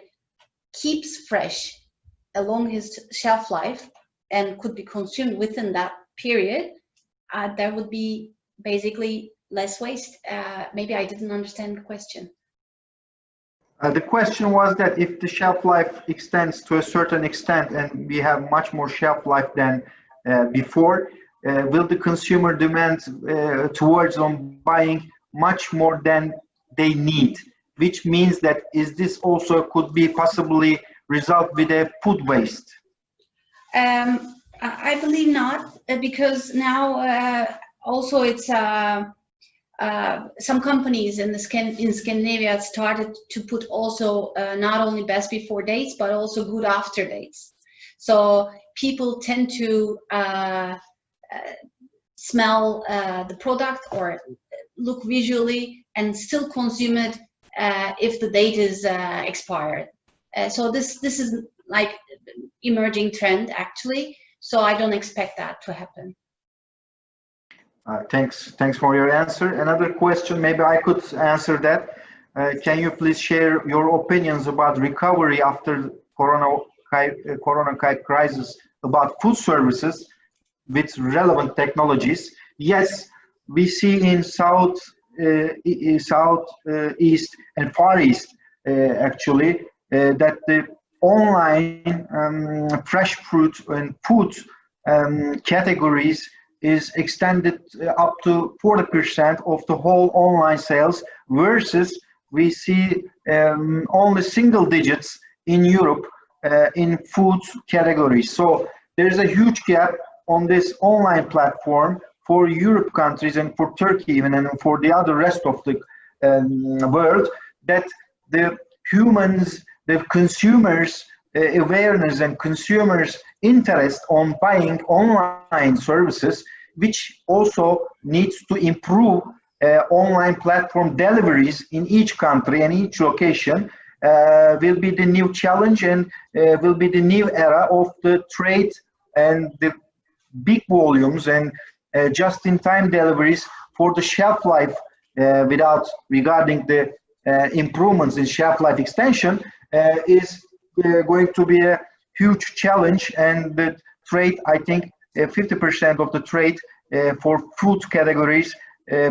keeps fresh along his shelf life and could be consumed within that period, there would be basically less waste. Maybe I didn't understand the question. The question was that if the shelf life extends to a certain extent and we have much more shelf life than before, will the consumer demand towards buying much more than they need? Which means that is this also could be possibly result with a food waste? I believe not, because now also it's some companies in Scandinavia started to put also not only best before dates but also good after dates. So people tend to smell the product or look visually and still consume it if the date is expired. So this is like emerging trend actually. So I don't expect that to happen. Thanks for your answer. Another question, maybe I could answer that. Can you please share your opinions about recovery after corona crisis about food services with relevant technologies? Yes, we see in South East and Far East actually that the online fresh fruit and food categories is extended up to 40% of the whole online sales, versus we see only single digits in Europe in food categories. So there's a huge gap on this online platform for Europe countries and for Turkey even, and for the other rest of the world, that the humans, the consumers awareness and consumers interest on buying online services, which also needs to improve online platform deliveries in each country and each location, will be the new challenge and will be the new era of the trade and the big volumes and just-in-time deliveries for the shelf life regarding the improvements in shelf life extension is going to be a huge challenge. And the trade, I think 50% of the trade for food categories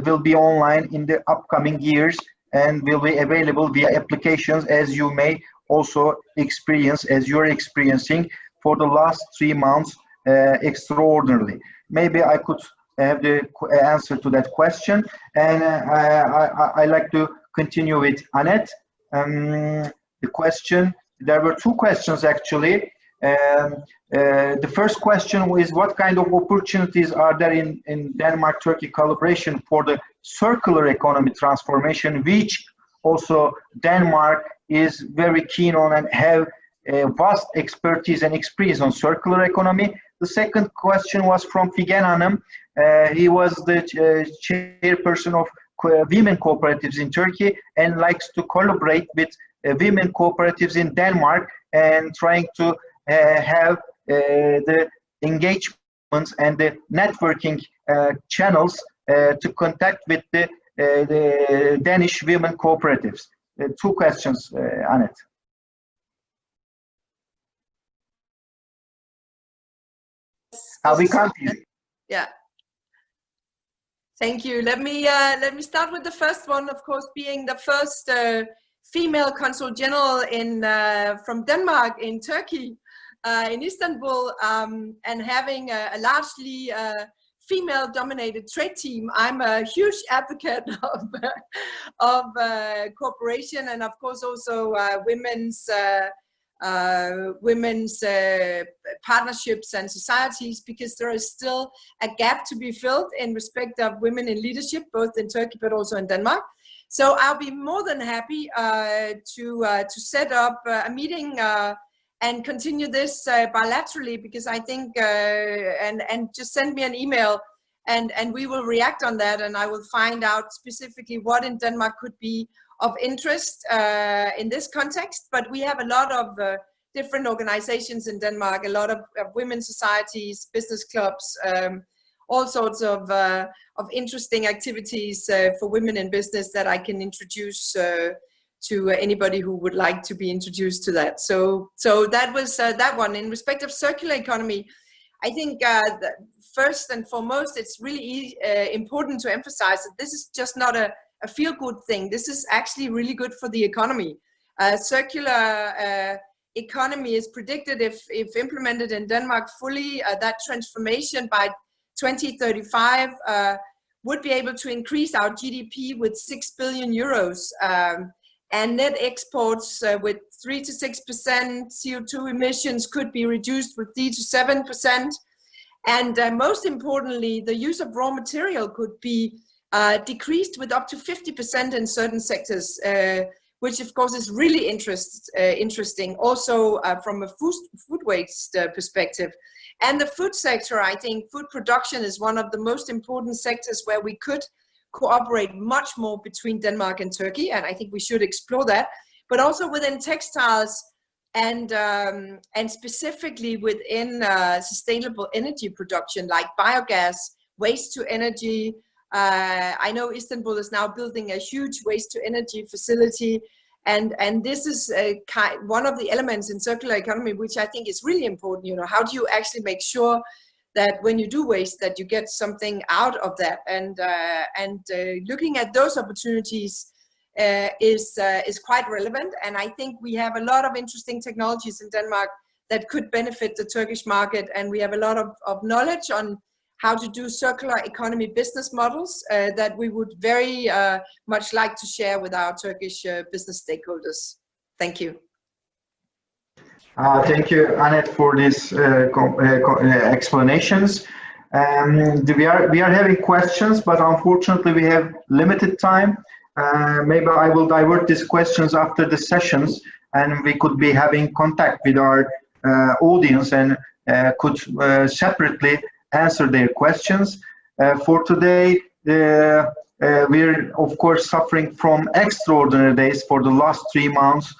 will be online in the upcoming years and will be available via applications, as you may also experience, as you're experiencing for the last 3 months extraordinarily. Maybe I could have the answer to that question, and I like to continue with Anette. The question, there were 2 questions actually. The first question is, what kind of opportunities are there in Denmark-Turkey collaboration for the circular economy transformation, which also Denmark is very keen on and have a vast expertise and experience on circular economy. The second question was from Figen Hanım. He was the chairperson of women cooperatives in Turkey and likes to collaborate with women cooperatives in Denmark and trying to have the engagements and the networking channels to contact with the Danish women cooperatives. 2 questions, Anette. We can't hear you. Yeah. Thank you. Let me start with the first one. Of course, being the first female consul general from Denmark in Turkey, in Istanbul, and having a largely female-dominated trade team, I'm a huge advocate of cooperation and, of course, also women's women's partnerships and societies, because there is still a gap to be filled in respect of women in leadership, both in Turkey but also in Denmark. So I'll be more than happy to set up a meeting and continue this bilaterally, because I think, and just send me an email and we will react on that, and I will find out specifically what in Denmark could be of interest in this context. But we have a lot of different organizations in Denmark, a lot of women's societies, business clubs, all sorts of interesting activities for women in business that I can introduce to anybody who would like to be introduced to that. So that was that one. In respect of circular economy, I think first and foremost, it's really important to emphasize that this is just not a feel-good thing. This is actually really good for the economy. Circular economy is predicted, if implemented in Denmark fully, that transformation by 2035 would be able to increase our GDP with 6 billion euros. And net exports with 3 to 6%, CO2 emissions could be reduced with 3 to 7%. And most importantly, the use of raw material could be decreased with up to 50% in certain sectors, which of course is really interesting, also from a food waste perspective. And the food sector, I think food production is one of the most important sectors where we could cooperate much more between Denmark and Turkey, and I think we should explore that. But also within textiles and specifically within sustainable energy production, like biogas, waste to energy. I know Istanbul is now building a huge waste to energy facility, and this is one of the elements in circular economy, which I think is really important. You know, how do you actually make sure that when you do waste, that you get something out of that? And looking at those opportunities is quite relevant. And I think we have a lot of interesting technologies in Denmark that could benefit the Turkish market, and we have a lot of knowledge on how to do circular economy business models that we would very much like to share with our Turkish business stakeholders. Thank you. Thank you, Anette, for these explanations. We are having questions, but unfortunately we have limited time. Maybe I will divert these questions after the sessions, and we could be having contact with our audience and could separately answer their questions. For today, we're of course suffering from extraordinary days for the last 3 months.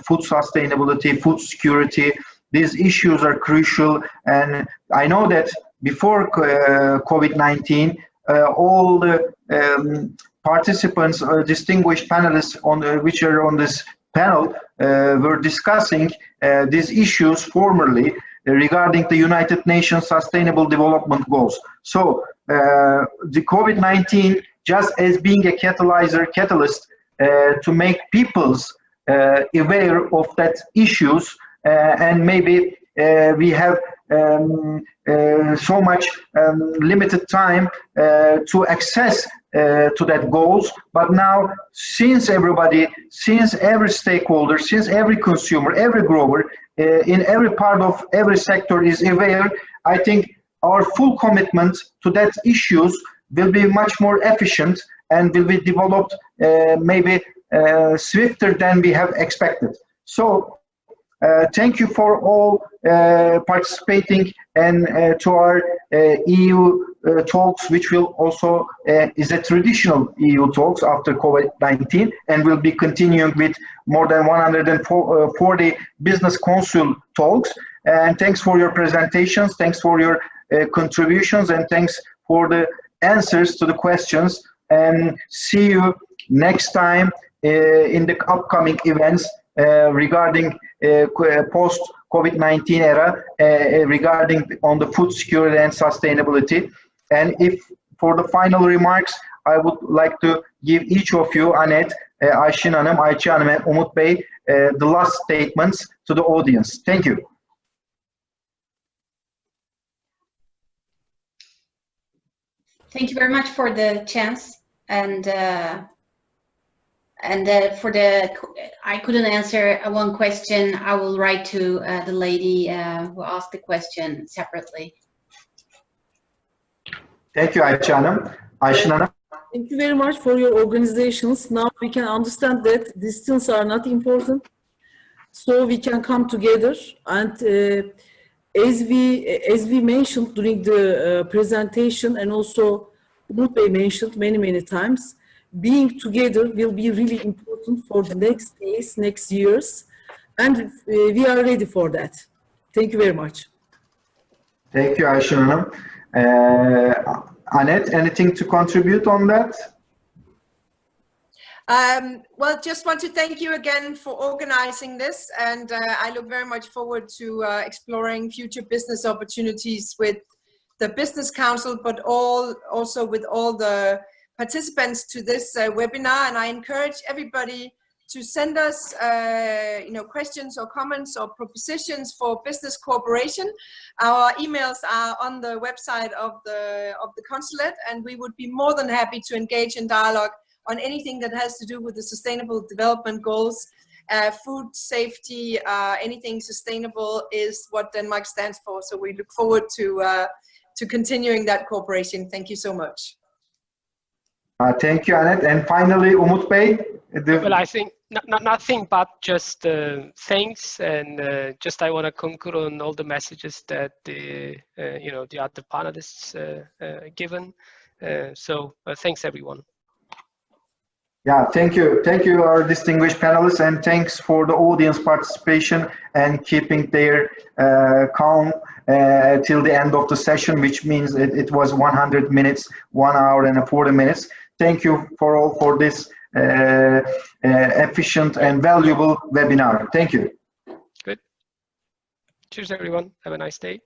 Food sustainability, food security, these issues are crucial. And I know that before COVID-19, all the participants, distinguished panelists which are on this panel were discussing these issues formally regarding the United Nations Sustainable Development Goals. So the COVID-19 just as being a catalyst to make people's aware of that issues, and maybe we have so much limited time to access to that goals. But now, since everybody, since every stakeholder, since every consumer, every grower, in every part of every sector is aware, I think our full commitment to that issues will be much more efficient and will be developed maybe swifter than we have expected. So thank you for all participating, and to our EU talks, which will also is a traditional EU talks after COVID-19, and will be continuing with more than 140 business consul talks. And thanks for your presentations, thanks for your contributions, and thanks for the answers to the questions. And see you next time in the upcoming events regarding post-COVID-19 era, regarding on the food security and sustainability. And if for the final remarks, I would like to give each of you, Anette, Ayşin Hanım, Ayça Hanım, and Umut Bey, the last statements to the audience. Thank you. Thank you very much for the chance, and And I couldn't answer one question. I will write to the lady who asked the question separately. Thank you, Ayça Hanım. Ayşin Hanım. Thank you very much for your organizations. Now we can understand that distance are not important, so we can come together. And as we mentioned during the presentation, and also Umut Bey mentioned many times, being together will be really important for the next days, next years, and we are ready for that. Thank you very much. Thank you, Ayşin Hanım. Anette, anything to contribute on that? Well, just want to thank you again for organizing this, and I look very much forward to exploring future business opportunities with the Business Council, but also with all the participants to this webinar. And I encourage everybody to send us questions or comments or propositions for business cooperation. Our emails are on the website of the consulate, and we would be more than happy to engage in dialogue on anything that has to do with the Sustainable Development Goals. Food safety, anything sustainable is what Denmark stands for. So we look forward to continuing that cooperation. Thank you so much. Thank you, Anette. And finally, Umut Bey. Well, I think nothing but just thanks, and just I want to concur on all the messages that the other panelists given. So thanks everyone. Yeah, thank you, our distinguished panelists, and thanks for the audience participation and keeping their calm till the end of the session, which means it was 100 minutes, 1 hour and 40 minutes. Thank you for this efficient and valuable webinar. Thank you. Good. Cheers, everyone. Have a nice day.